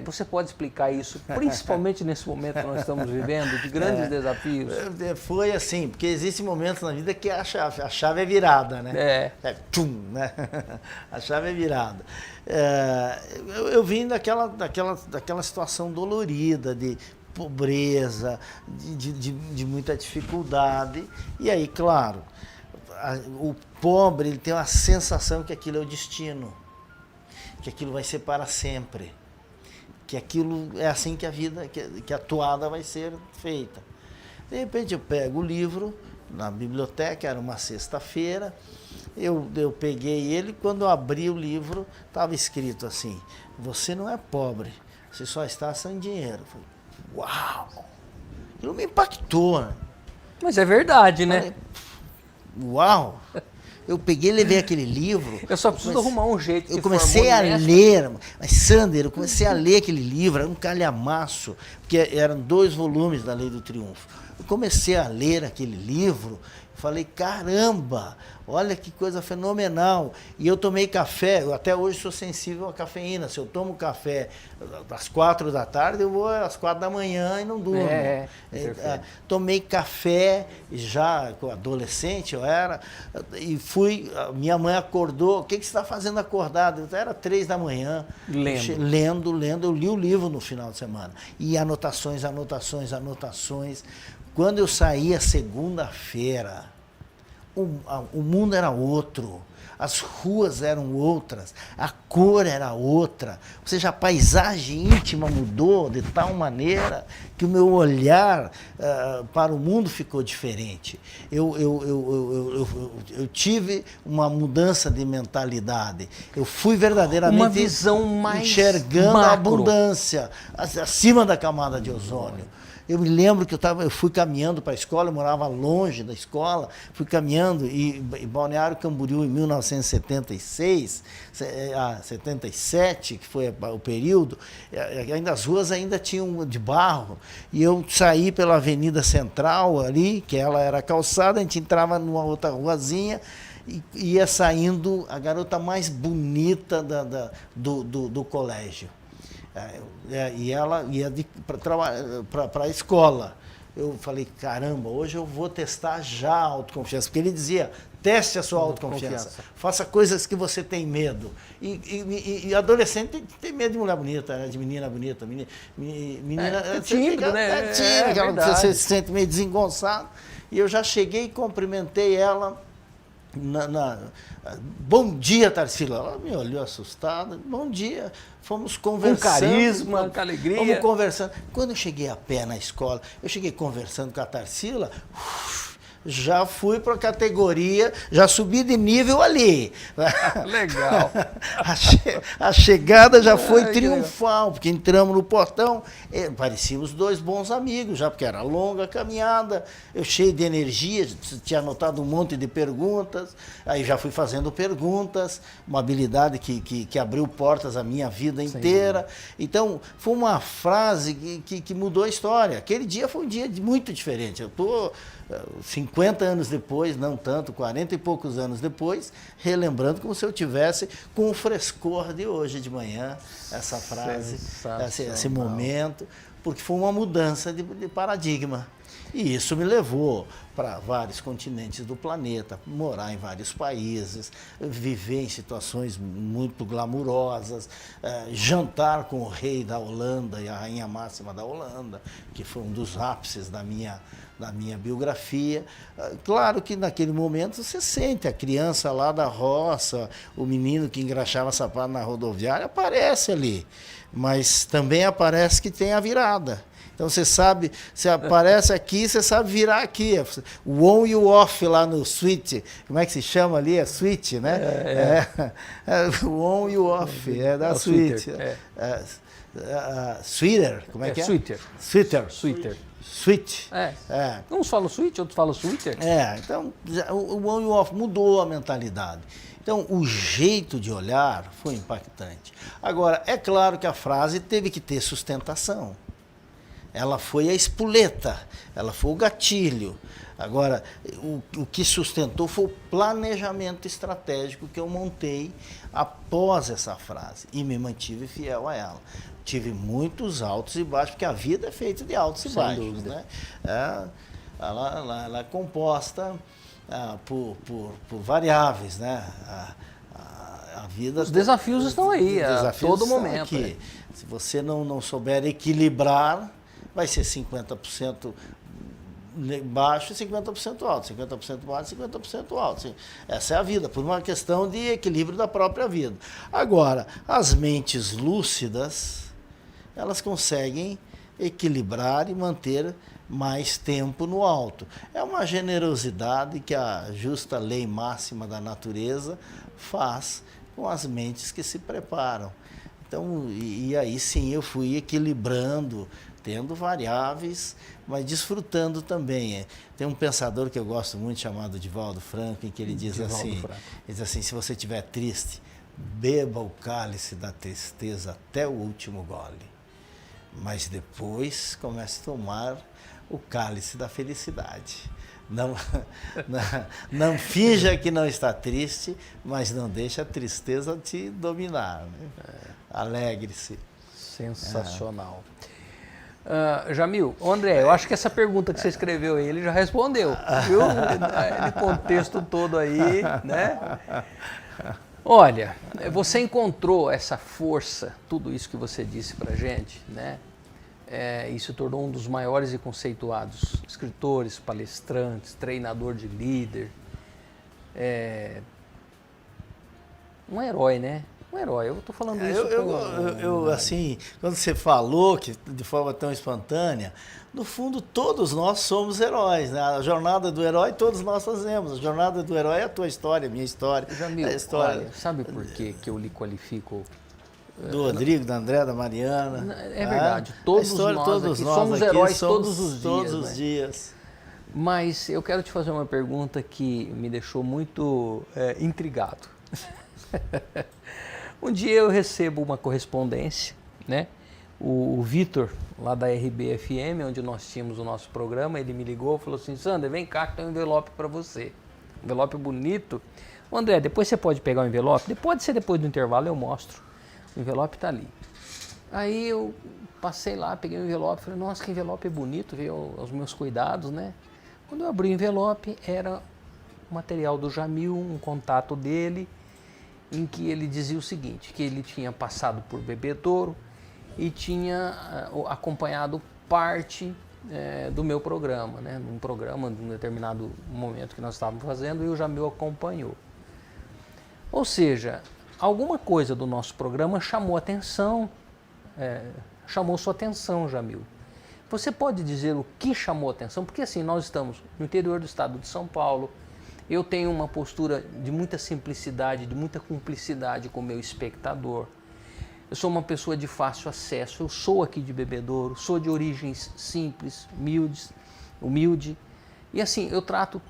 Você pode explicar isso, principalmente nesse momento que nós estamos vivendo, de grandes desafios? Foi assim, porque existem momentos na vida que a chave é virada, né? Tchum, né? A chave é virada. Eu vim daquela situação dolorida, de pobreza, de muita dificuldade, e aí, claro, o pobre ele tem uma sensação que aquilo é o destino, que aquilo vai ser para sempre, que aquilo é assim que a vida, que a toada vai ser feita. De repente eu pego o livro na biblioteca, era uma sexta-feira, eu peguei ele, quando eu abri o livro estava escrito assim, você não é pobre, você só está sem dinheiro. Eu falei, uau! Aquilo me impactou, né? Mas é verdade, né? Falei, uau! Eu peguei e levei aquele livro. Eu só preciso arrumar um jeito. Eu comecei a ler, mas Sander, eu comecei a ler aquele livro, era um calhamaço, porque eram 2 volumes da Lei do Triunfo. Eu comecei a ler aquele livro, falei, caramba, olha que coisa fenomenal. E eu tomei café, eu até hoje sou sensível à cafeína. Se eu tomo café às 4 da tarde, eu vou às 4 da manhã e não durmo. Tomei café, já adolescente eu era, e fui, minha mãe acordou, o que você está fazendo acordado? Era 3 da manhã. Lendo, eu li o livro no final de semana. E anotações. Quando eu saía segunda-feira, o mundo era outro, as ruas eram outras, a cor era outra, ou seja, a paisagem íntima mudou de tal maneira que o meu olhar para o mundo ficou diferente. Eu tive uma mudança de mentalidade, eu fui verdadeiramente uma visão mais enxergando macro. A abundância acima da camada de ozônio. Eu me lembro que eu fui caminhando para a escola, eu morava longe da escola, fui caminhando e Balneário Camboriú em 1976, 77, que foi o período, ainda as ruas ainda tinham de barro, e eu saí pela Avenida Central ali, que ela era calçada, a gente entrava numa outra ruazinha, e ia saindo a garota mais bonita do colégio. E ela ia para a escola. Eu falei, caramba, hoje eu vou testar já a autoconfiança. Porque ele dizia, teste a sua autoconfiança. Faça coisas que você tem medo. E adolescente tem medo de mulher bonita, né? De menina bonita. Menina, tímido, né? Você se sente meio desengonçado. E eu já cheguei e cumprimentei ela. Bom dia, Tarsila. Ela me olhou assustada. Bom dia. Fomos conversando. Com carisma, com alegria. Fomos conversando. Quando eu cheguei a pé na escola, eu cheguei conversando com a Tarsila, já fui para a categoria, já subi de nível ali. Legal. A chegada já foi triunfal, porque entramos no portão, parecíamos dois bons amigos, já porque era longa a caminhada, eu cheio de energia, tinha anotado um monte de perguntas, aí já fui fazendo perguntas, uma habilidade que abriu portas à minha vida inteira. Então, foi uma frase que mudou a história. Aquele dia foi um dia muito diferente. Eu estou 50 anos depois, não tanto, 40 e poucos anos depois, relembrando como se eu tivesse com o frescor de hoje de manhã, essa frase, esse momento, porque foi uma mudança de paradigma. E isso me levou para vários continentes do planeta, morar em vários países, viver em situações muito glamurosas, jantar com o rei da Holanda e a rainha máxima da Holanda, que foi um dos ápices da minha biografia. Claro que naquele momento você sente a criança lá da roça, o menino que engraxava sapato na rodoviária, aparece ali, mas também aparece que tem a virada. Então você sabe, se aparece aqui, você sabe virar aqui. O on e o off lá no switch, como é que se chama ali? É switch, né? O on e o off, é da switch. Sweater, como é que é? Sweater. Sweater. Switch. Uns falam switch, outros falam sweater. Então o on e o off mudou a mentalidade. Então o jeito de olhar foi impactante. Agora, é claro que a frase teve que ter sustentação. Ela foi a espoleta, ela foi o gatilho. Agora, o que sustentou foi o planejamento estratégico que eu montei após essa frase e me mantive fiel a ela. Tive muitos altos e baixos, porque a vida é feita de altos e baixos, né? Ela é composta por variáveis, né? A vida, os desafios estão aí, a todo momento. Aqui. Se você não souber equilibrar, vai ser 50% baixo e 50% alto, 50% baixo e 50% alto. Essa é a vida, por uma questão de equilíbrio da própria vida. Agora, as mentes lúcidas, elas conseguem equilibrar e manter mais tempo no alto. É uma generosidade que a justa lei máxima da natureza faz com as mentes que se preparam. Então, e aí sim eu fui equilibrando, tendo variáveis, mas desfrutando também. Tem um pensador que eu gosto muito, chamado Divaldo Franco, em que ele diz assim, se você estiver triste, beba o cálice da tristeza até o último gole, mas depois comece a tomar o cálice da felicidade. Não finja que não está triste, mas não deixe a tristeza te dominar. Né? Alegre-se. Sensacional. Jamil, André, eu acho que essa pergunta que você escreveu aí, ele já respondeu, viu? No contexto todo aí, né? Olha, você encontrou essa força, tudo isso que você disse pra gente, né? Isso tornou um dos maiores e conceituados escritores, palestrantes, treinador de líder. Um herói, né? Um herói, eu estou falando isso. Assim, quando você falou que de forma tão espontânea, no fundo todos nós somos heróis, né? A jornada do herói todos nós fazemos. A jornada do herói é a tua história, a minha história. Jamil, a história. Olha, sabe por que eu lhe qualifico? Do Rodrigo, da André, da Mariana. É verdade, todos nós somos heróis todos os dias. Todos os dias. Mas eu quero te fazer uma pergunta que me deixou muito intrigado. Um dia eu recebo uma correspondência, né? O Vitor, lá da RBFM, onde nós tínhamos o nosso programa, ele me ligou e falou assim, Sander, vem cá que tem um envelope para você. Um envelope bonito. André, depois você pode pegar o envelope? Pode ser depois do intervalo, eu mostro. O envelope está ali. Aí eu passei lá, peguei o envelope, falei, nossa, que envelope bonito, veio aos meus cuidados, né? Quando eu abri o envelope, era o material do Jamil, um contato dele, em que ele dizia o seguinte, que ele tinha passado por Bebedouro e tinha acompanhado parte do meu programa, né? Num programa, num determinado momento que nós estávamos fazendo, e o Jamil acompanhou. Ou seja, alguma coisa do nosso programa chamou atenção, chamou sua atenção, Jamil. Você pode dizer o que chamou atenção? Porque assim, nós estamos no interior do estado de São Paulo, eu tenho uma postura de muita simplicidade, de muita cumplicidade com o meu espectador. Eu sou uma pessoa de fácil acesso, eu sou aqui de Bebedouro, sou de origens simples, humilde. E assim, eu trato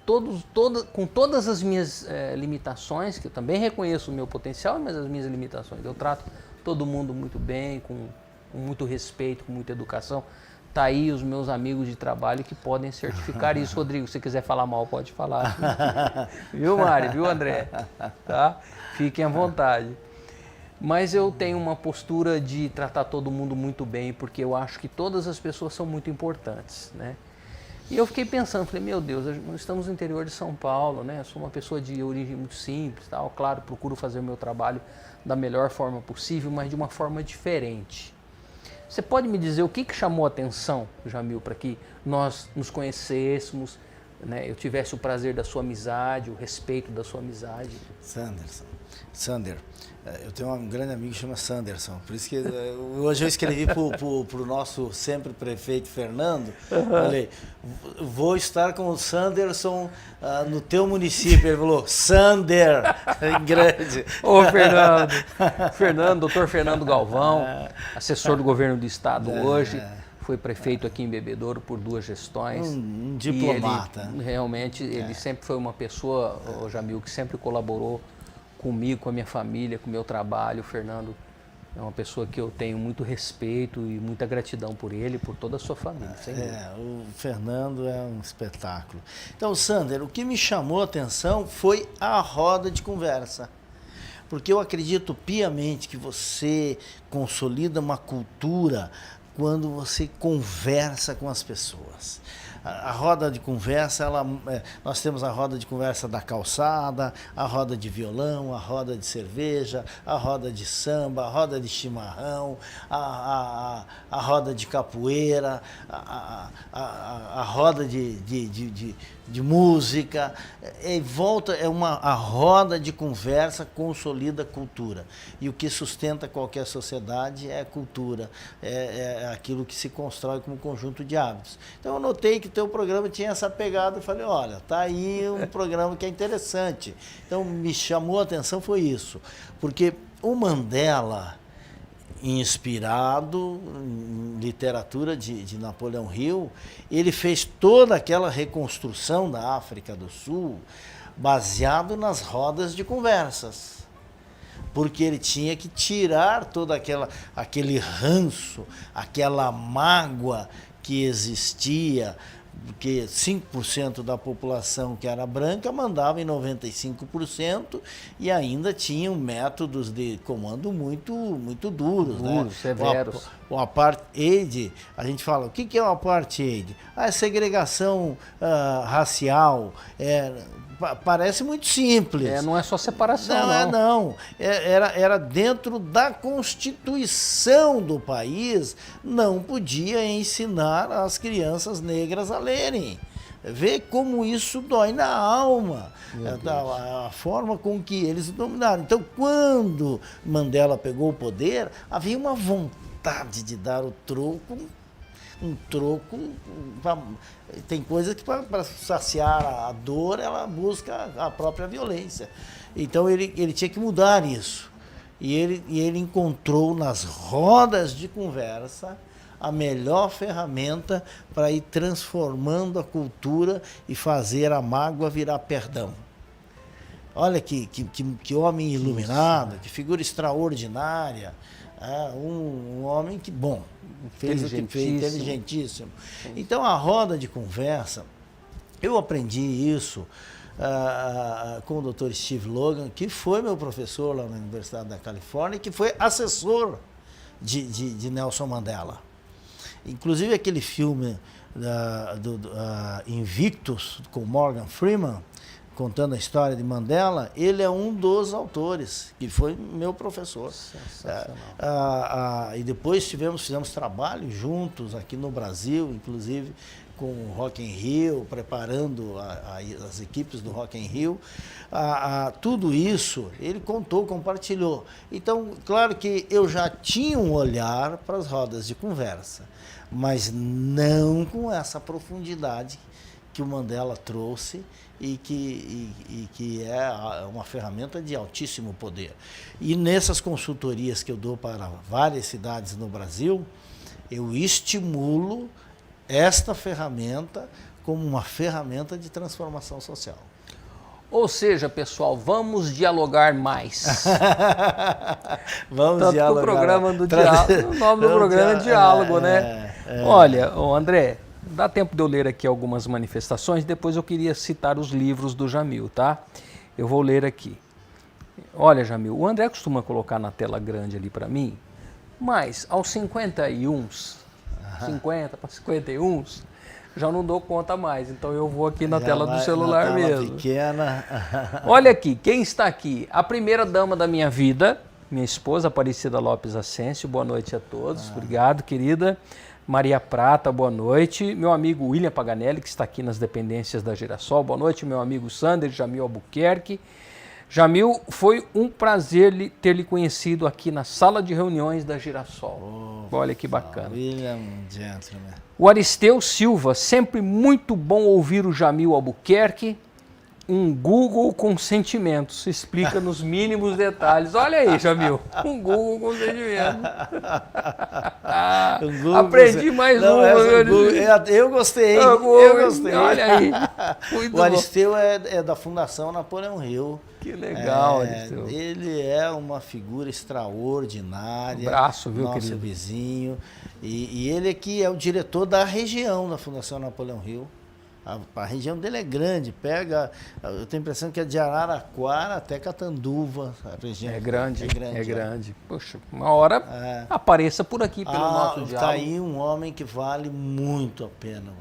com todas as minhas limitações, que eu também reconheço o meu potencial, mas as minhas limitações. Eu trato todo mundo muito bem, com muito respeito, com muita educação. Tá aí os meus amigos de trabalho que podem certificar isso. Rodrigo, se quiser falar mal, pode falar. Viu, Mari? Viu, André? Tá? Fiquem à vontade. Mas eu tenho uma postura de tratar todo mundo muito bem, porque eu acho que todas as pessoas são muito importantes, né? E eu fiquei pensando, falei, meu Deus, nós estamos no interior de São Paulo, né? Eu sou uma pessoa de origem muito simples, tal. Claro, procuro fazer o meu trabalho da melhor forma possível, mas de uma forma diferente. Você pode me dizer o que chamou a atenção, Jamil, para que nós nos conhecêssemos, né? Eu tivesse o prazer da sua amizade, o respeito da sua amizade? Sander, eu tenho um grande amigo que chama Sanderson, por isso que hoje eu escrevi para o nosso sempre prefeito Fernando, falei, vou estar com o Sanderson no teu município. Ele falou, Sander, grande. Ô, doutor Fernando Galvão, assessor do governo do estado hoje, foi prefeito aqui em Bebedouro por 2 gestões. Um diplomata. E ele, realmente, ele sempre foi uma pessoa, o Jamil, que sempre colaborou comigo, com a minha família, com o meu trabalho. O Fernando é uma pessoa que eu tenho muito respeito e muita gratidão por ele e por toda a sua família. O Fernando é um espetáculo. Então, Sander, o que me chamou a atenção foi a roda de conversa. Porque eu acredito piamente que você consolida uma cultura quando você conversa com as pessoas. A roda de conversa, nós temos a roda de conversa da calçada, a roda de violão, a roda de cerveja, a roda de samba, a roda de chimarrão, a roda de capoeira, a roda de música. Em volta a roda de conversa consolida a cultura. E o que sustenta qualquer sociedade é a cultura, é aquilo que se constrói como conjunto de hábitos. Então eu notei que o teu programa tinha essa pegada e falei, olha, tá aí um programa que é interessante. Então me chamou a atenção foi isso, porque o Mandela, inspirado em literatura de Napoleão Hill, ele fez toda aquela reconstrução da África do Sul baseado nas rodas de conversas, porque ele tinha que tirar todo aquele ranço, aquela mágoa que existia, porque 5% da população que era branca mandava em 95% e ainda tinham métodos de comando muito duros, né? Severos. O apartheid, a gente fala, o que é o apartheid? A segregação racial, parece muito simples. Não é só separação, não. Era dentro da Constituição do país, não podia ensinar as crianças negras a lerem. Vê como isso dói na alma, a forma com que eles dominaram. Então, quando Mandela pegou o poder, havia uma vontade de dar o troco, tem coisas que para saciar a dor, ela busca a própria violência. Então ele tinha que mudar isso. E ele encontrou nas rodas de conversa a melhor ferramenta para ir transformando a cultura e fazer a mágoa virar perdão. Olha que homem iluminado, que figura extraordinária. Um homem que, bom, fez o que fez, inteligentíssimo. Então, a roda de conversa, eu aprendi isso com o Dr. Steve Logan, que foi meu professor lá na Universidade da Califórnia, que foi assessor de Nelson Mandela. Inclusive, aquele filme Invictus, com Morgan Freeman, contando a história de Mandela, ele é um dos autores, que foi meu professor. E depois fizemos trabalho juntos aqui no Brasil, inclusive com o Rock in Rio, preparando as equipes do Rock in Rio. Tudo isso ele contou, compartilhou. Então, claro que eu já tinha um olhar para as rodas de conversa, mas não com essa profundidade que o Mandela trouxe e que é uma ferramenta de altíssimo poder. E nessas consultorias que eu dou para várias cidades no Brasil, eu estimulo esta ferramenta como uma ferramenta de transformação social. Ou seja, pessoal, vamos dialogar mais. Vamos Tanto dialogar. Que o programa do diálogo, o nome do programa é Diálogo, né? Olha, André, dá tempo de eu ler aqui algumas manifestações, depois eu queria citar os livros do Jamil, tá? Eu vou ler aqui. Olha, Jamil, o André costuma colocar na tela grande ali para mim, mas aos 50 para 51, já não dou conta mais, então eu vou aqui na tela do celular mesmo. Pequena. Olha aqui, quem está aqui? A primeira dama da minha vida, minha esposa Aparecida Lopes Ascencio, boa noite a todos, obrigado, querida. Maria Prata, boa noite. Meu amigo William Paganelli, que está aqui nas dependências da Girassol, boa noite. Meu amigo Sander Jamil Albuquerque. Jamil, foi um prazer ter lhe conhecido aqui na sala de reuniões da Girassol. Olha que bacana. William, gentleman. O Aristeu Silva, sempre muito bom ouvir o Jamil Albuquerque. Um Google com sentimentos, explica nos mínimos detalhes. Olha aí, Jamil, um Google com sentimentos. Aprendi mais um. Eu gostei, eu gostei. Olha aí, muito o Aristeu é da Fundação Napoleão Hill. Que legal, Aristeu. Ele é uma figura extraordinária. Um abraço, viu, nosso querido? Vizinho. E ele aqui é o diretor da região da Fundação Napoleão Hill. A região dele é grande, eu tenho a impressão que é de Araraquara até Catanduva. A região É grande. É grande. Poxa, uma hora apareça por aqui pelo nosso diálogo. Está aí um homem que vale muito a pena.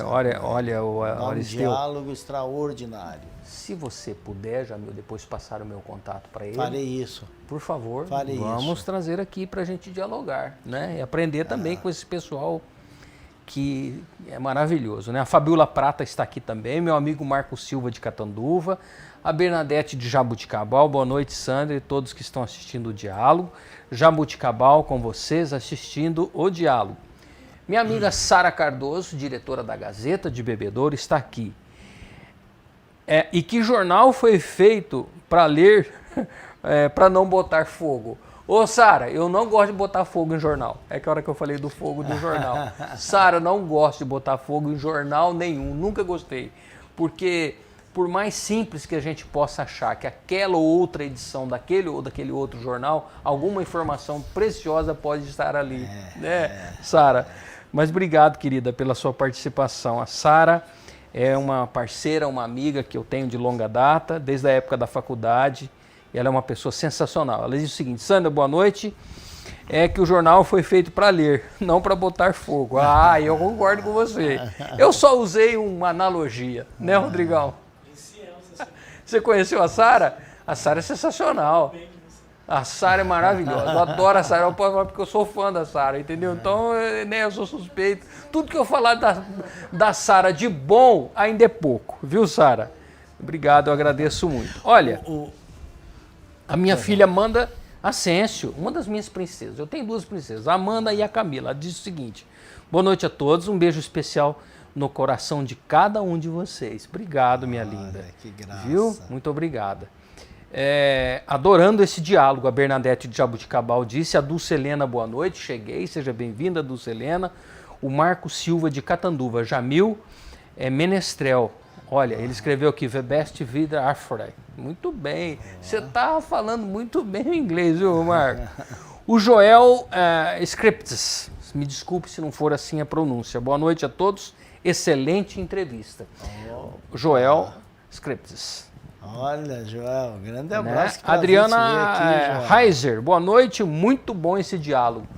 Olha, o Aristeu. Um diálogo extraordinário. Se você puder, Jamil, depois passar o meu contato para ele. Farei isso. Por favor, Farei vamos isso. trazer aqui para a gente dialogar, né? E aprender também com esse pessoal que é maravilhoso, né? A Fabiola Prata está aqui também, meu amigo Marco Silva de Catanduva, a Bernadette de Jabuticabal, boa noite, Sandra, e todos que estão assistindo o Diálogo. Jabuticabal com vocês, assistindo o Diálogo. Minha amiga Sara Cardoso, diretora da Gazeta de Bebedouro, está aqui. E que jornal foi feito para ler, para não botar fogo? Ô, Sara, eu não gosto de botar fogo em jornal. É que a hora que eu falei do fogo do jornal. Sara, não gosto de botar fogo em jornal nenhum, nunca gostei. Porque, por mais simples que a gente possa achar que aquela ou outra edição daquele ou daquele outro jornal, alguma informação preciosa pode estar ali, né, Sara? Mas obrigado, querida, pela sua participação. A Sara é uma parceira, uma amiga que eu tenho de longa data, desde a época da faculdade. E ela é uma pessoa sensacional. Ela diz o seguinte: Sandra, boa noite. É que o jornal foi feito para ler, não para botar fogo. Eu concordo com você. Eu só usei uma analogia, né, Rodrigão? Você conheceu a Sara? A Sara é sensacional. A Sara é maravilhosa. Eu adoro a Sara. Eu posso falar porque eu sou fã da Sara, entendeu? Então, eu sou suspeito. Tudo que eu falar da Sara de bom ainda é pouco, viu, Sara? Obrigado, eu agradeço muito. Olha, a minha filha Amanda Ascencio, uma das minhas princesas. Eu tenho duas princesas, a Amanda e a Camila. Ela diz o seguinte: boa noite a todos, um beijo especial no coração de cada um de vocês. Obrigado, minha linda. Que graça. Viu? Muito obrigada. Adorando esse diálogo, a Bernadette de Jabuticabal disse, a Dulce Helena, boa noite, cheguei, seja bem-vinda, Dulce Helena. O Marco Silva de Catanduva, Jamil Menestrel. Olha, ele escreveu aqui, The Best Vida After. Muito bem. Você está falando muito bem o inglês, viu, Marco? O Joel Scripts. Me desculpe se não for assim a pronúncia. Boa noite a todos. Excelente entrevista. Joel Scripts. Olha, Joel, grande abraço. Né? Adriana Heiser. Boa noite. Muito bom esse diálogo.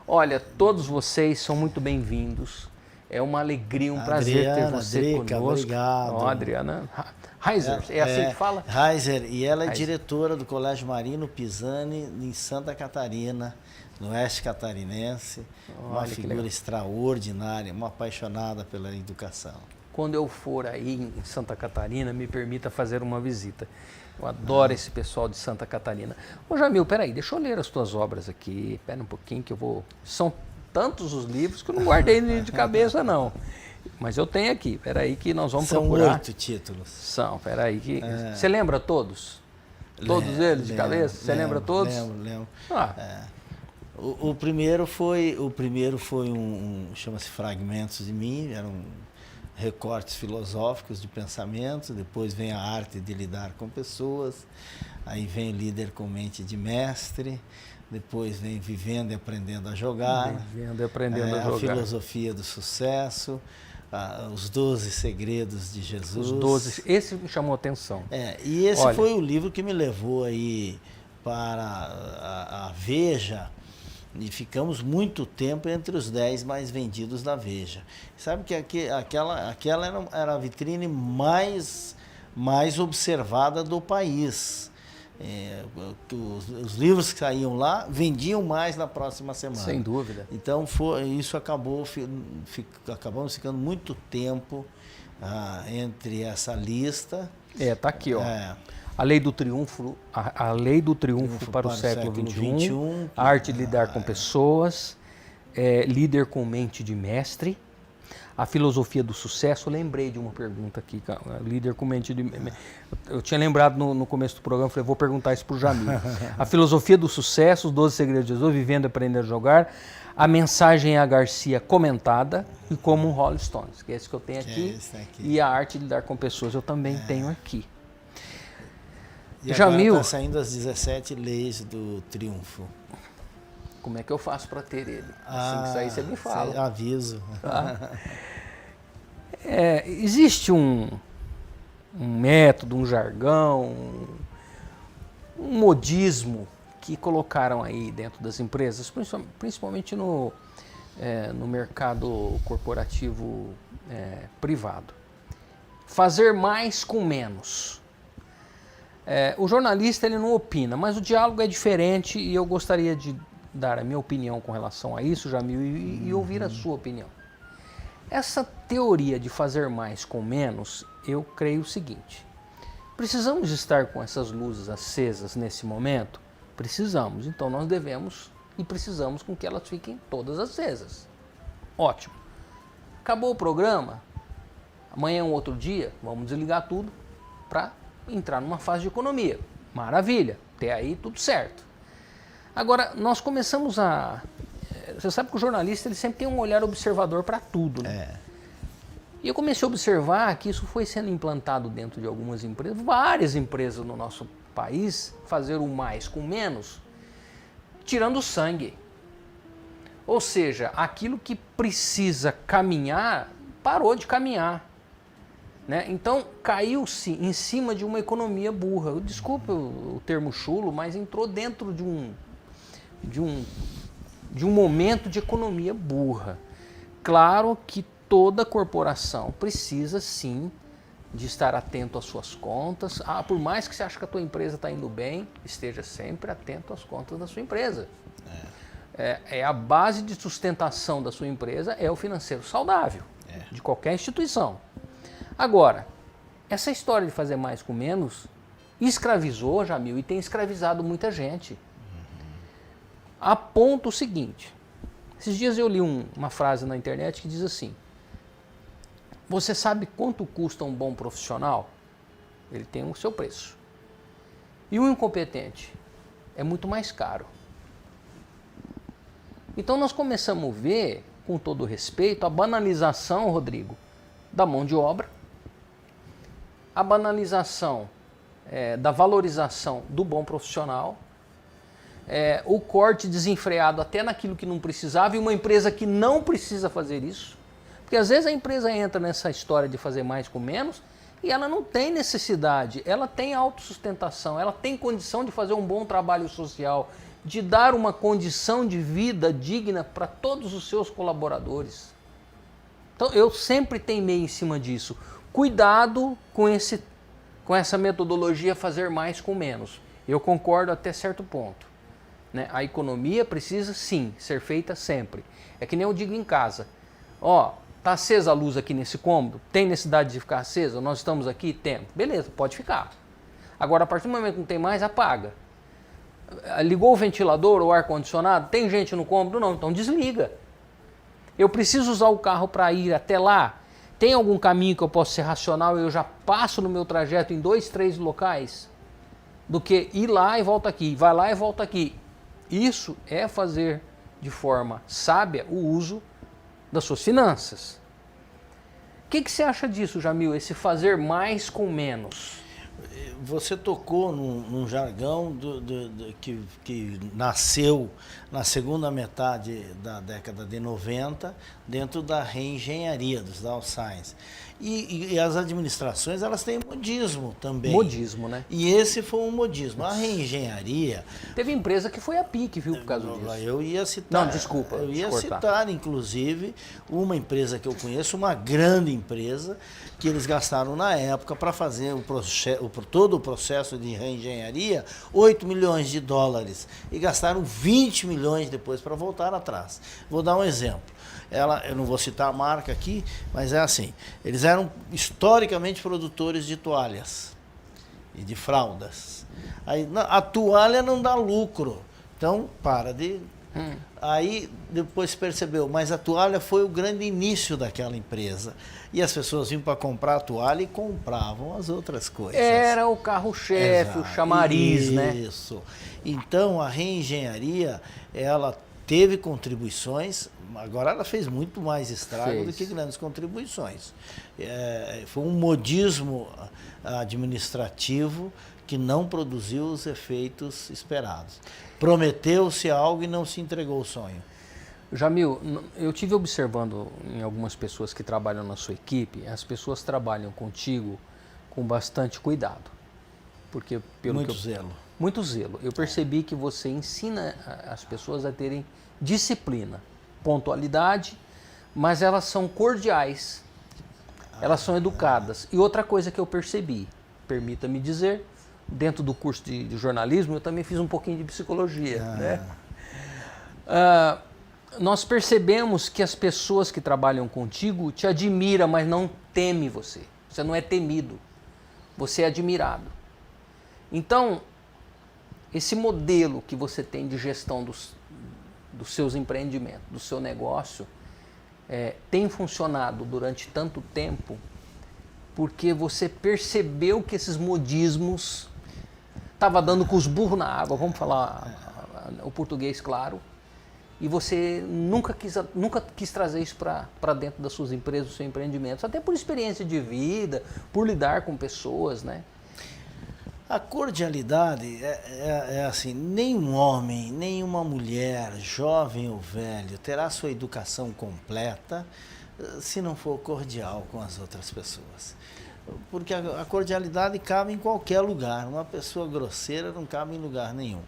Olha, todos vocês são muito bem-vindos. É uma alegria, um prazer ter você Drica, conosco. obrigado. Ó, Adriana Heiser, é assim que fala? Heiser, e ela é Heiser. diretora do Colégio Marino Pisani em Santa Catarina, no oeste catarinense. Uma Olha que figura legal. extraordinária, uma apaixonada pela educação. Quando eu for aí em Santa Catarina, me permita fazer uma visita. Eu adoro esse pessoal de Santa Catarina. Ô Jamil, peraí, deixa eu ler as tuas obras aqui. Espera um pouquinho que eu vou... São tantos os livros que eu não guardei de cabeça, não. Mas eu tenho aqui, peraí que nós vamos São procurar. 8 títulos. São, peraí que... Você lembra todos? Todos eles de cabeça? Você lembra todos? Lembro. Ah, O primeiro foi chama-se Fragmentos de Mim, eram recortes filosóficos de pensamento, depois vem a arte de lidar com pessoas, aí vem Líder com Mente de Mestre, depois vem Vivendo e Aprendendo a Jogar, Vivendo e Aprendendo a a Jogar. Filosofia do Sucesso, os 12 Segredos de Jesus. Os 12, esse me chamou a atenção. E esse Olha. foi o livro que me levou aí para a Veja, e ficamos muito tempo entre os 10 mais vendidos da Veja. Sabe que aquela era a vitrine mais observada do país. Os livros que saíam lá vendiam mais na próxima semana. Sem dúvida. Então isso acabamos ficando muito tempo entre essa lista. Tá aqui, ó. A Lei do Triunfo, a Lei do Triunfo para o século XXI, a Arte de Lidar com Pessoas, Líder com Mente de Mestre, a Filosofia do Sucesso. Eu lembrei de uma pergunta aqui, Líder com Mente de Mestre. Eu tinha lembrado no começo do programa, falei, vou perguntar isso para o Jamil. A Filosofia do Sucesso, os 12 Segredos de Jesus, Vivendo e Aprendendo a Jogar, a Mensagem a Garcia comentada e Como um Rolling Stones, que é esse que eu tenho aqui, e a Arte de Lidar com Pessoas eu também tenho aqui. E Jamil, agora está saindo as 17 leis do triunfo. Como é que eu faço para ter ele? Assim que sair, você me fala. Aviso. Tá? Existe um método, um jargão, um modismo que colocaram aí dentro das empresas, principalmente no mercado corporativo privado. Fazer mais com menos. O jornalista ele não opina, mas o diálogo é diferente e eu gostaria de dar a minha opinião com relação a isso, Jamil, e ouvir a sua opinião. Essa teoria de fazer mais com menos, eu creio o seguinte: precisamos estar com essas luzes acesas nesse momento? Precisamos, então nós devemos e precisamos com que elas fiquem todas acesas. Ótimo. Acabou o programa, amanhã é um outro dia, vamos desligar tudo para entrar numa fase de economia. Maravilha, até aí tudo certo. Agora, nós começamos a... Você sabe que o jornalista ele sempre tem um olhar observador para tudo, né? E eu comecei a observar que isso foi sendo implantado dentro de algumas empresas, várias empresas no nosso país, fazer o mais com menos, tirando sangue. Ou seja, aquilo que precisa caminhar, parou de caminhar. Né? Então, caiu-se em cima de uma economia burra. Desculpe o termo chulo, mas entrou dentro de um momento de economia burra. Claro que toda corporação precisa, sim, de estar atento às suas contas. Por mais que você ache que a tua empresa está indo bem, esteja sempre atento às contas da sua empresa. A base de sustentação da sua empresa é o financeiro saudável, de qualquer instituição. Agora, essa história de fazer mais com menos escravizou, Jamil, e tem escravizado muita gente. A ponto o seguinte: esses dias eu li uma frase na internet que diz assim: você sabe quanto custa um bom profissional? Ele tem o seu preço. E o incompetente é muito mais caro. Então nós começamos a ver, com todo respeito, a banalização, Rodrigo, da mão de obra, a banalização da valorização do bom profissional, o corte desenfreado até naquilo que não precisava, e uma empresa que não precisa fazer isso, porque às vezes a empresa entra nessa história de fazer mais com menos e ela não tem necessidade, ela tem autossustentação, ela tem condição de fazer um bom trabalho social, de dar uma condição de vida digna para todos os seus colaboradores. Então eu sempre teimei em cima disso. Cuidado com essa metodologia fazer mais com menos. Eu concordo até certo ponto, né? A economia precisa sim ser feita sempre. É que nem eu digo em casa. Ó, tá acesa a luz aqui nesse cômodo? Tem necessidade de ficar acesa? Nós estamos aqui? Temos. Beleza, pode ficar. Agora, a partir do momento que não tem mais, apaga. Ligou o ventilador ou o ar-condicionado? Tem gente no cômodo? Não, então desliga. Eu preciso usar o carro para ir até lá? Tem algum caminho que eu possa ser racional e eu já passo no meu trajeto em 2, 3 locais? Do que ir lá e volta aqui, vai lá e volta aqui. Isso é fazer de forma sábia o uso das suas finanças. O que você acha disso, Jamil? Esse fazer mais com menos? Você tocou num jargão que nasceu na segunda metade da década de 90, dentro da reengenharia dos Dow Science. E as administrações, elas têm modismo também. Modismo, né? E esse foi um modismo. A reengenharia... Teve empresa que foi a pique, viu, por causa disso. Eu ia citar... Não, desculpa. Eu ia citar, inclusive, uma empresa que eu conheço, uma grande empresa, que eles gastaram na época para fazer todo o processo de reengenharia, 8 milhões de dólares. E gastaram 20 milhões depois para voltar atrás. Vou dar um exemplo. Eu não vou citar a marca aqui, mas é assim, eles eram historicamente produtores de toalhas e de fraldas. Aí, a toalha não dá lucro, então para de... Aí depois percebeu, mas a toalha foi o grande início daquela empresa. E as pessoas vinham para comprar a toalha e compravam as outras coisas. Era o carro-chefe, o chamariz, né? Isso. Então a reengenharia, ela teve contribuições, agora ela fez muito mais estrago do que grandes contribuições. Foi um modismo administrativo que não produziu os efeitos esperados. Prometeu-se algo e não se entregou o sonho. Jamil, eu tive observando em algumas pessoas que trabalham na sua equipe, as pessoas trabalham contigo com bastante cuidado. Porque Muito zelo. Muito zelo. Eu percebi que você ensina as pessoas a terem disciplina, pontualidade, mas elas são cordiais, elas são educadas. E outra coisa que eu percebi, permita-me dizer, dentro do curso de jornalismo, eu também fiz um pouquinho de psicologia, né? Nós percebemos que as pessoas que trabalham contigo te admiram, mas não temem você. Você não é temido, você é admirado. Então, esse modelo que você tem de gestão dos seus empreendimentos, do seu negócio, tem funcionado durante tanto tempo porque você percebeu que esses modismos estavam dando com os burros na água, vamos falar o português claro, e você nunca quis trazer isso para dentro das suas empresas, dos seus empreendimentos, até por experiência de vida, por lidar com pessoas, né? A cordialidade é assim, nenhum homem, nenhuma mulher, jovem ou velho, terá sua educação completa se não for cordial com as outras pessoas. Porque a cordialidade cabe em qualquer lugar, uma pessoa grosseira não cabe em lugar nenhum.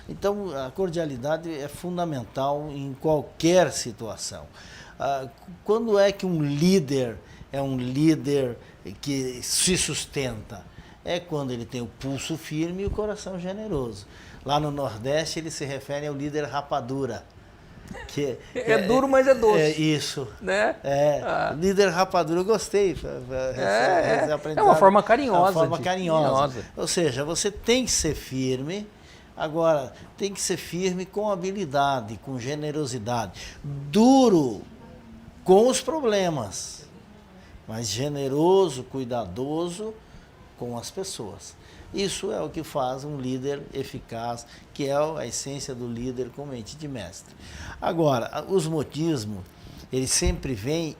Então, a cordialidade é fundamental em qualquer situação. Quando é que um líder é um líder que se sustenta? É quando ele tem o pulso firme e o coração generoso. Lá no Nordeste, ele se refere ao líder rapadura. Que duro, mas é doce. É isso. Né? Líder rapadura, eu gostei. É uma forma carinhosa. É uma forma carinhosa. Ou seja, você tem que ser firme. Agora, tem que ser firme com habilidade, com generosidade. Duro com os problemas, mas generoso, cuidadoso com as pessoas. Isso é o que faz um líder eficaz, que é a essência do líder com mente de mestre. Agora, os modismos, eles sempre vêm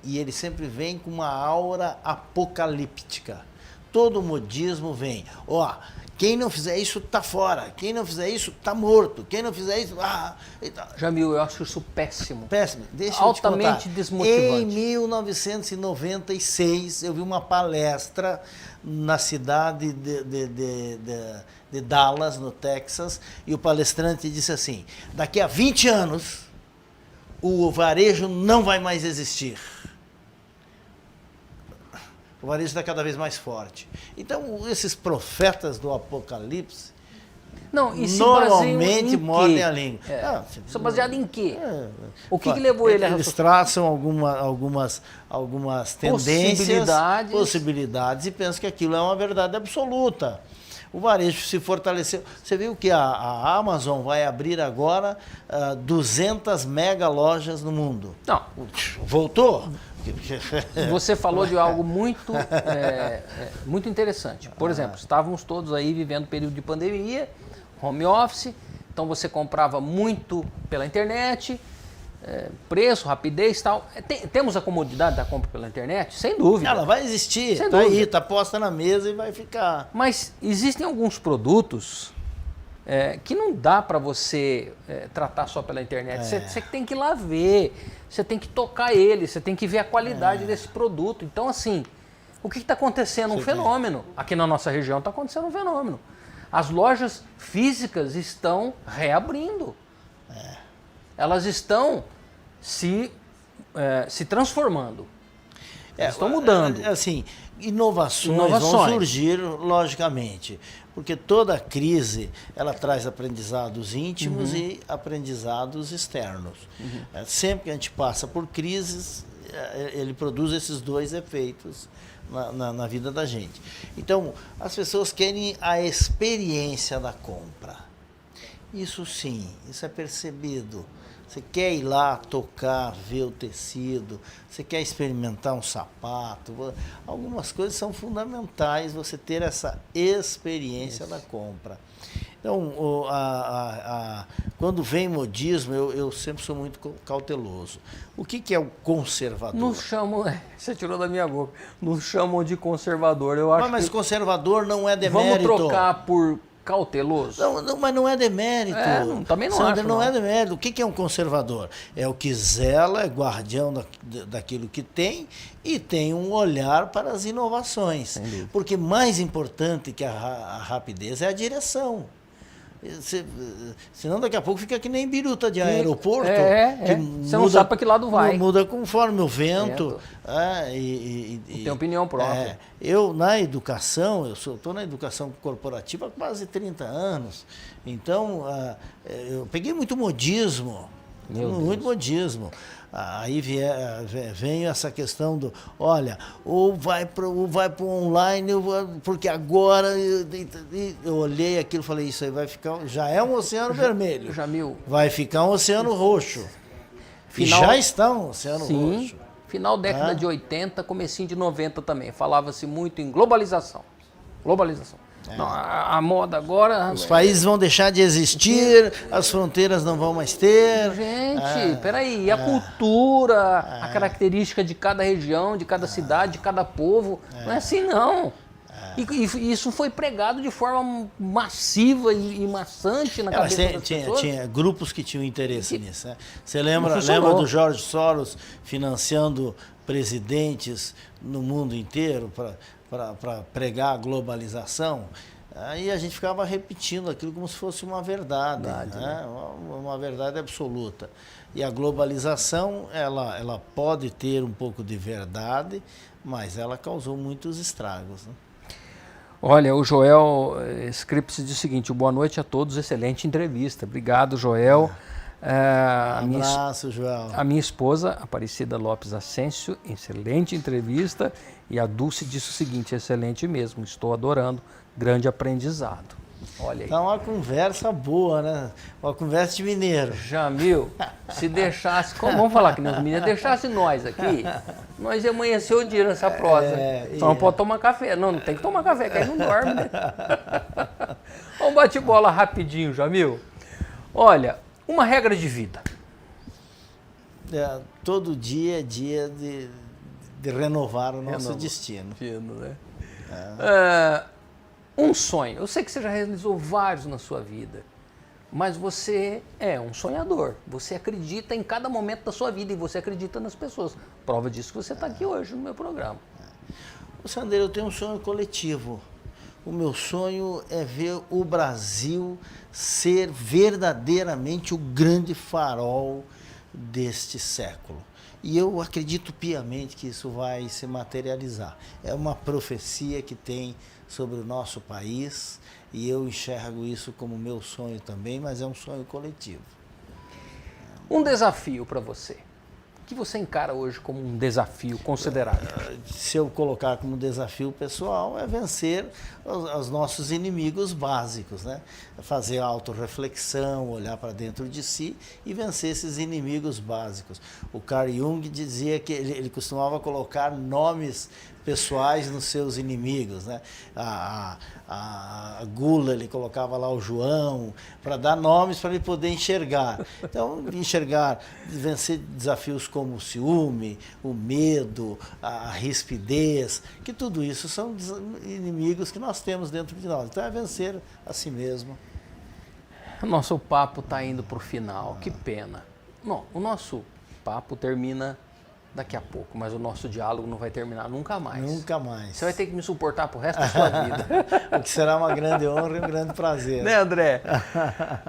com uma aura apocalíptica. Todo modismo vem, quem não fizer isso está fora, quem não fizer isso está morto, quem não fizer isso... Jamil, eu acho isso péssimo. Péssimo. Deixa altamente eu te contar. Desmotivante. Em 1996, eu vi uma palestra na cidade de Dallas, no Texas, e o palestrante disse assim, daqui a 20 anos, o varejo não vai mais existir. O varejo está cada vez mais forte. Então, esses profetas do Apocalipse Não, e se normalmente baseiam em mordem quê? a língua. Isso é baseado em quê? O que Fa- levou ele a Eles traçam algumas tendências, possibilidades e pensam que aquilo é uma verdade absoluta. O varejo se fortaleceu. Você viu que a Amazon vai abrir agora 200 mega lojas no mundo. Não, Voltou? você falou de algo muito interessante. Por exemplo, estávamos todos aí vivendo período de pandemia, home office, então você comprava muito pela internet, preço, rapidez e tal. Temos a comodidade da compra pela internet? Sem dúvida. Ela vai existir, Sem tá aí, dúvida. tá posta na mesa e vai ficar. Mas existem alguns produtos que não dá para você tratar só pela internet. Você tem que ir lá ver, você tem que tocar ele, você tem que ver a qualidade desse produto. Então, assim, o que está acontecendo? Um fenômeno. Aqui na nossa região está acontecendo um fenômeno. As lojas físicas estão reabrindo. Elas estão se transformando. Estão mudando. Assim, inovações vão surgir, logicamente, porque toda crise ela traz aprendizados íntimos e aprendizados externos. Sempre que a gente passa por crises, ele produz esses dois efeitos na vida da gente. Então, as pessoas querem a experiência da compra. Isso sim, isso é percebido. Você quer ir lá tocar, ver o tecido, você quer experimentar um sapato. Algumas coisas são fundamentais você ter essa experiência da compra. Então, quando vem modismo, eu sempre sou muito cauteloso. O que é o conservador? Não chamam, você tirou da minha boca, não chamam de conservador. Eu acho Mas que conservador não é demérito. vamos trocar por cauteloso? Não, mas não é demérito. Também não Sandra, acho. não é demérito. O que é um conservador? É o que zela, é guardião daquilo que tem e tem um olhar para as inovações. Porque mais importante que a rapidez é a direção. Senão daqui a pouco fica que nem biruta de aeroporto. Você não sabe para que lado vai. Muda conforme o vento. Tem opinião própria. Eu, na educação, eu estou na educação corporativa há quase 30 anos. Então, eu peguei muito modismo. Muito modismo. Aí vem essa questão do, olha, ou vai para o online, porque agora eu olhei aquilo e falei, isso aí vai ficar, já é um oceano vermelho. Jamil. Vai ficar um oceano roxo. Já está um oceano roxo. Final década de 80, comecinho de 90 também. Falava-se muito em globalização. Globalização. Não, a moda agora... Os países vão deixar de existir, as fronteiras não vão mais ter. Gente, peraí, e a cultura, a característica de cada região, de cada cidade, de cada povo, não é assim não. E isso foi pregado de forma massiva e maçante na cabeça das pessoas. Tinha grupos que tinham interesse nisso. Né? Você lembra do George Soros financiando presidentes no mundo inteiro para pregar a globalização? Aí a gente ficava repetindo aquilo como se fosse uma verdade, né? Uma verdade absoluta. E a globalização, ela pode ter um pouco de verdade, mas ela causou muitos estragos. Né? Olha, o Joel Scripps diz o seguinte: boa noite a todos, excelente entrevista. Obrigado, Joel. Um abraço, Joel. A minha esposa, Aparecida Lopes Ascencio, excelente entrevista. E a Dulce disse o seguinte: excelente mesmo, estou adorando, grande aprendizado. Olha aí. Tá uma conversa boa, né? Uma conversa de mineiro. Jamil, se deixasse, vamos falar que nos mineiros, deixasse nós aqui, nós ia amanhecer o dia nessa prosa. Só não pode tomar café. Não tem que tomar café, que aí não dorme, né? Vamos bate-bola rapidinho, Jamil. Olha, uma regra de vida. Todo dia é dia de renovar o nosso destino. Né? Um sonho. Eu sei que você já realizou vários na sua vida, mas você é um sonhador. Você acredita em cada momento da sua vida e você acredita nas pessoas. Prova disso que você está aqui hoje no meu programa. Sandro, eu tenho um sonho coletivo. O meu sonho é ver o Brasil ser verdadeiramente o grande farol deste século. E eu acredito piamente que isso vai se materializar. É uma profecia que tem sobre o nosso país e eu enxergo isso como meu sonho também, mas é um sonho coletivo. Um desafio para você. O que você encara hoje como um desafio considerável? Se eu colocar como desafio pessoal, é vencer os nossos inimigos básicos, né? Fazer autorreflexão, olhar para dentro de si e vencer esses inimigos básicos. O Carl Jung dizia que ele costumava colocar nomes pessoais nos seus inimigos, né? A gula, ele colocava lá o João, para dar nomes para ele poder enxergar. Então, enxergar, vencer desafios como o ciúme, o medo, a rispidez, que tudo isso são inimigos que nós temos dentro de nós. Então, é vencer a si mesmo. O nosso papo está indo para o final, que pena. Bom, o nosso papo termina daqui a pouco, mas o nosso diálogo não vai terminar nunca mais. Nunca mais. Você vai ter que me suportar pro resto da sua vida. O que será uma grande honra e um grande prazer. Né, André?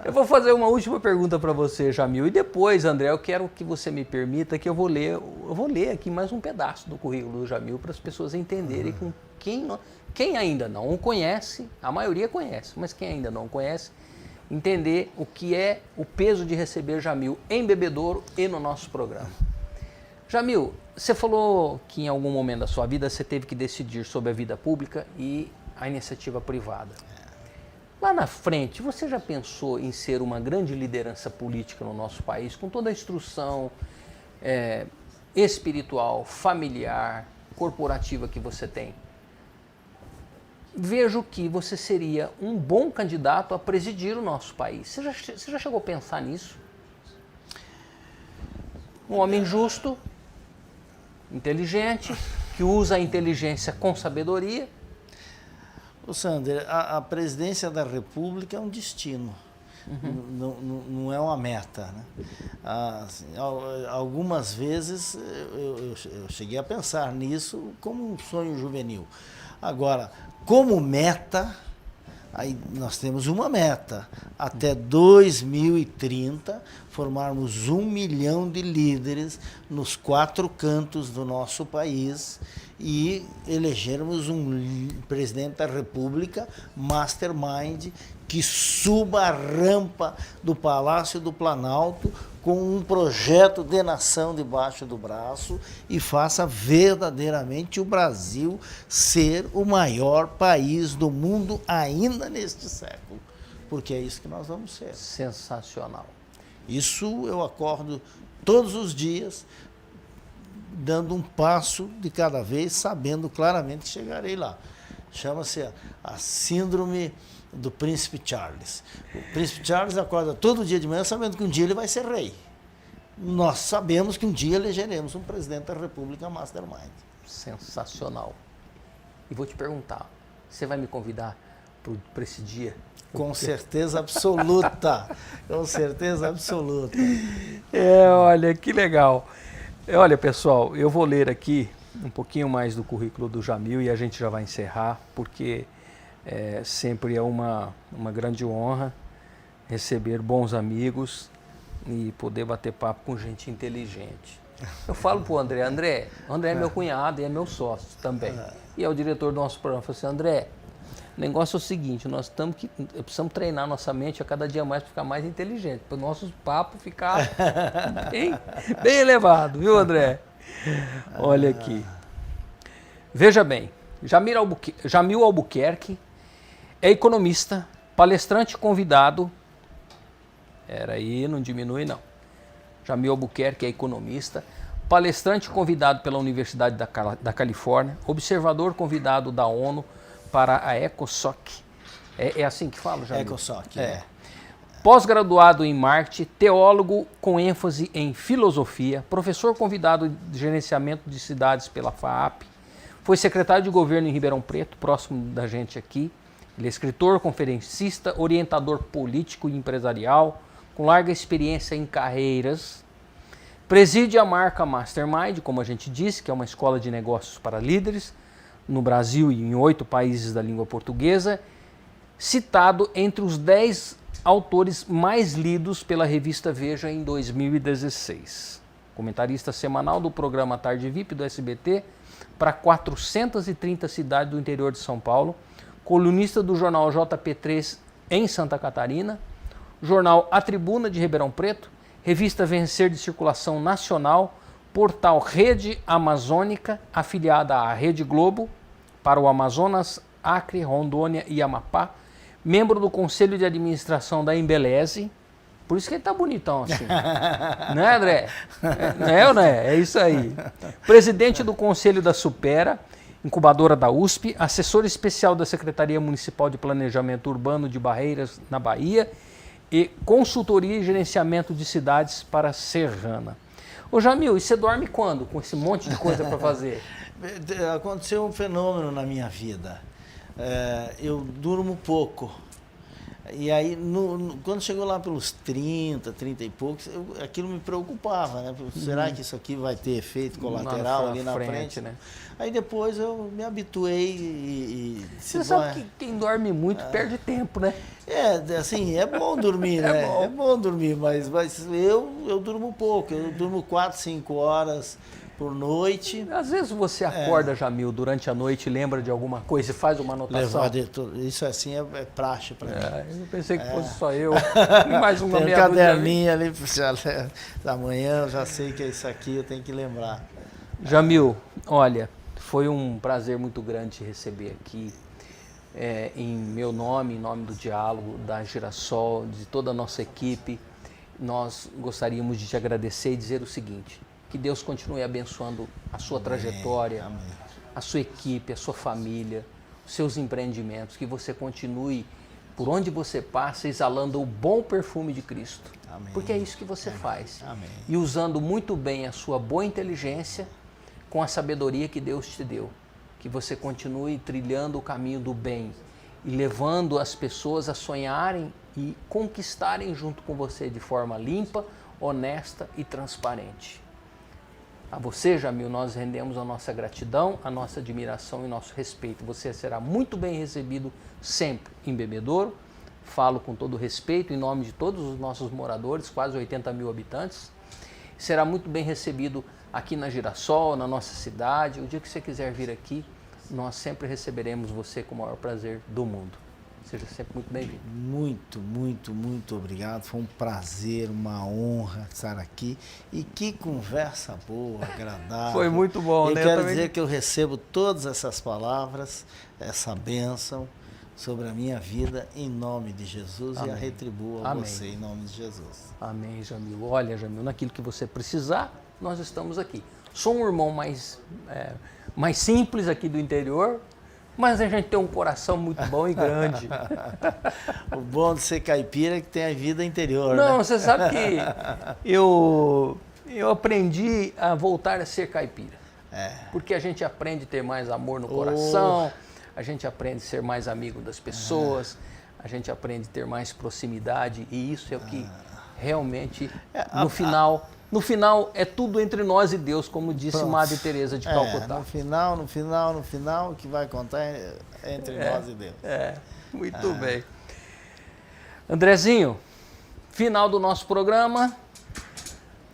Eu vou fazer uma última pergunta para você, Jamil, e depois, André, eu quero que você me permita que eu vou ler aqui mais um pedaço do currículo do Jamil para as pessoas entenderem com quem ainda não o conhece, a maioria conhece, mas quem ainda não o conhece, entender o que é o peso de receber Jamil em Bebedouro e no nosso programa. Jamil, você falou que em algum momento da sua vida você teve que decidir sobre a vida pública e a iniciativa privada. Lá na frente, você já pensou em ser uma grande liderança política no nosso país, com toda a instrução espiritual, familiar, corporativa que você tem? Vejo que você seria um bom candidato a presidir o nosso país. Você já chegou a pensar nisso? Um homem justo, inteligente, que usa a inteligência com sabedoria. Ô Sander, a presidência da República é um destino, não é uma meta, né? Assim, algumas vezes eu cheguei a pensar nisso como um sonho juvenil. Agora, como meta, aí nós temos uma meta, até 2030, formarmos 1 milhão de líderes nos 4 cantos do nosso país e elegermos um presidente da República mastermind que suba a rampa do Palácio do Planalto com um projeto de nação debaixo do braço e faça verdadeiramente o Brasil ser o maior país do mundo ainda neste século, porque é isso que nós vamos ser. Sensacional. Isso eu acordo todos os dias, dando um passo de cada vez, sabendo claramente que chegarei lá. Chama-se a síndrome do Príncipe Charles. O Príncipe Charles acorda todo dia de manhã sabendo que um dia ele vai ser rei. Nós sabemos que um dia elegeremos um presidente da República mastermind. Sensacional. E vou te perguntar, você vai me convidar para esse dia? Com certeza absoluta. Com certeza absoluta. Olha, que legal. Olha, pessoal, eu vou ler aqui um pouquinho mais do currículo do Jamil e a gente já vai encerrar, porque sempre é uma grande honra receber bons amigos e poder bater papo com gente inteligente. Eu falo pro André, o André é meu cunhado e é meu sócio também. E é o diretor do nosso programa. Eu falo assim, André, o negócio é o seguinte, nós precisamos treinar nossa mente a cada dia mais para ficar mais inteligente, para o nosso papo ficar bem elevado, viu, André? Olha aqui. Veja bem, Jamil Albuquerque é economista, palestrante convidado. Não diminui não. Jamil Albuquerque é economista, palestrante convidado pela Universidade da Califórnia, observador convidado da ONU para a ECOSOC. É assim que fala, Jamil? ECOSOC, Pós-graduado em marketing, teólogo com ênfase em filosofia, professor convidado de gerenciamento de cidades pela FAAP, foi secretário de governo em Ribeirão Preto, próximo da gente aqui. Ele é escritor, conferencista, orientador político e empresarial, com larga experiência em carreiras. Preside a marca Mastermind, como a gente disse, que é uma escola de negócios para líderes, no Brasil e em 8 países da língua portuguesa, citado entre os 10 autores mais lidos pela revista Veja em 2016. comentarista semanal do programa Tarde VIP do SBT para 430 cidades do interior de São Paulo, colunista do jornal JP3 em Santa Catarina, jornal A Tribuna de Ribeirão Preto, revista Vencer de circulação nacional, portal Rede Amazônica, afiliada à Rede Globo, para o Amazonas, Acre, Rondônia e Amapá, membro do Conselho de Administração da Embeleze, por isso que ele tá bonitão assim, né, André? É isso aí. Presidente do Conselho da Supera, incubadora da USP, assessor especial da Secretaria Municipal de Planejamento Urbano de Barreiras, na Bahia, e consultoria e gerenciamento de cidades para Serrana. Ô Jamil, e você dorme quando com esse monte de coisa para fazer? Aconteceu um fenômeno na minha vida. Eu durmo pouco. E aí, quando chegou lá pelos 30 e poucos, aquilo me preocupava, né? Será que isso aqui vai ter efeito colateral ali na frente? Né? Aí depois eu me habituei Você sabe que quem dorme muito perde tempo, né? Assim, é bom dormir, né? É bom dormir, mas eu durmo pouco. Eu durmo 4, 5 horas por noite. Às vezes você acorda, Jamil, durante a noite e lembra de alguma coisa e faz uma anotação. Isso assim é praxe para mim. Eu pensei que fosse só eu. Mais uma Tem um meia caderninho ali, da manhã eu já sei que é isso aqui, eu tenho que lembrar. Jamil, olha, foi um prazer muito grande te receber aqui. Em meu nome, em nome do Diálogo, da Girassol, de toda a nossa equipe, nós gostaríamos de te agradecer e dizer o seguinte: que Deus continue abençoando a sua trajetória, a sua equipe, a sua família, os seus empreendimentos, que você continue, por onde você passa, exalando o bom perfume de Cristo. Amém. Porque é isso que você faz. Amém. E usando muito bem a sua boa inteligência com a sabedoria que Deus te deu. Que você continue trilhando o caminho do bem e levando as pessoas a sonharem e conquistarem junto com você de forma limpa, honesta e transparente. A você, Jamil, nós rendemos a nossa gratidão, a nossa admiração e nosso respeito. Você será muito bem recebido sempre em Bebedouro. Falo com todo respeito em nome de todos os nossos moradores, quase 80 mil habitantes. Será muito bem recebido aqui na Girassol, na nossa cidade. O dia que você quiser vir aqui, nós sempre receberemos você com o maior prazer do mundo. Seja sempre muito bem-vindo. Muito, muito, muito obrigado. Foi um prazer, uma honra estar aqui. E que conversa boa, agradável. Foi muito bom, né? Eu quero dizer que eu recebo todas essas palavras, essa bênção sobre a minha vida em nome de Jesus. Amém. E a retribuo a você em nome de Jesus. Amém, Jamil. Olha, Jamil, naquilo que você precisar, nós estamos aqui. Sou um irmão mais simples aqui do interior, mas a gente tem um coração muito bom e grande. O bom de ser caipira é que tem a vida interior. Não, né? Você sabe que eu aprendi a voltar a ser caipira. Porque a gente aprende a ter mais amor no coração, a gente aprende a ser mais amigo das pessoas, a gente aprende a ter mais proximidade, e isso é o que realmente, no final, é tudo entre nós e Deus, como disse Madre Teresa de Calcutá. No final, o que vai contar é entre nós e Deus. Muito bem. Andrezinho, final do nosso programa.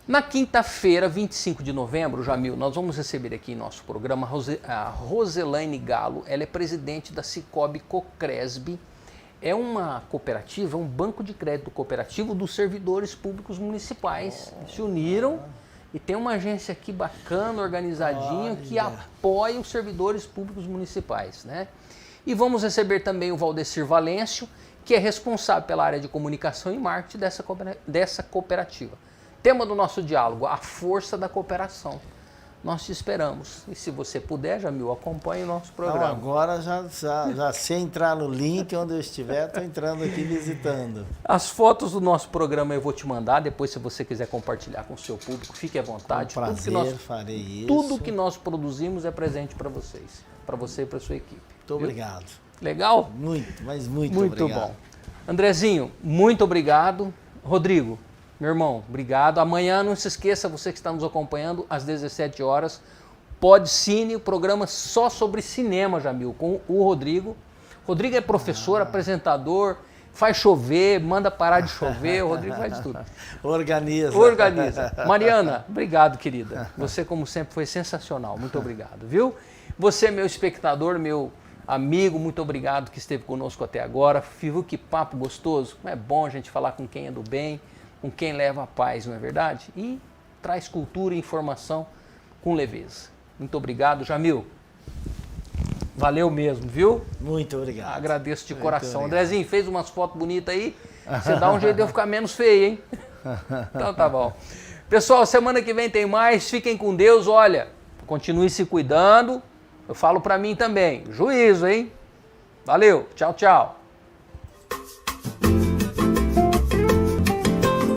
Na quinta-feira, 25 de novembro, Jamil, nós vamos receber aqui em nosso programa a Roselaine Galo. Ela é presidente da Cicobi Cocresb. É uma cooperativa, um banco de crédito cooperativo dos servidores públicos municipais. Se uniram e tem uma agência aqui bacana, organizadinha, que apoia os servidores públicos municipais, né? E vamos receber também o Valdecir Valêncio, que é responsável pela área de comunicação e marketing dessa cooperativa. Tema do nosso diálogo: a força da cooperação. Nós te esperamos. E se você puder, Jamil, acompanhe o nosso programa. Não, agora já se entrar no link onde eu estiver, estou entrando aqui visitando. As fotos do nosso programa eu vou te mandar, depois se você quiser compartilhar com o seu público, fique à vontade. Com prazer, farei isso. Tudo que nós produzimos é presente para vocês, para você e para sua equipe. Muito obrigado. Legal? Muito, mas muito obrigado. Muito bom. Andrezinho, muito obrigado. Rodrigo, meu irmão, obrigado. Amanhã, não se esqueça, você que está nos acompanhando, às 17 horas, Podcine, o programa só sobre cinema, Jamil, com o Rodrigo. Rodrigo é professor, apresentador, faz chover, manda parar de chover, o Rodrigo faz tudo. Organiza. Organiza. Mariana, obrigado, querida. Você, como sempre, foi sensacional. Muito obrigado, viu? Você, meu espectador, meu amigo, muito obrigado que esteve conosco até agora. Viu que papo gostoso? Como é bom a gente falar com quem é do bem, com quem leva a paz, não é verdade? E traz cultura e informação com leveza. Muito obrigado, Jamil. Valeu mesmo, viu? Muito obrigado. Agradeço de Muito coração. obrigado. Andrezinho, fez umas fotos bonitas aí. Você dá um jeito de eu ficar menos feio, hein? Então tá bom. Pessoal, semana que vem tem mais. Fiquem com Deus. Olha, continue se cuidando. Eu falo pra mim também. Juízo, hein? Valeu. Tchau, tchau.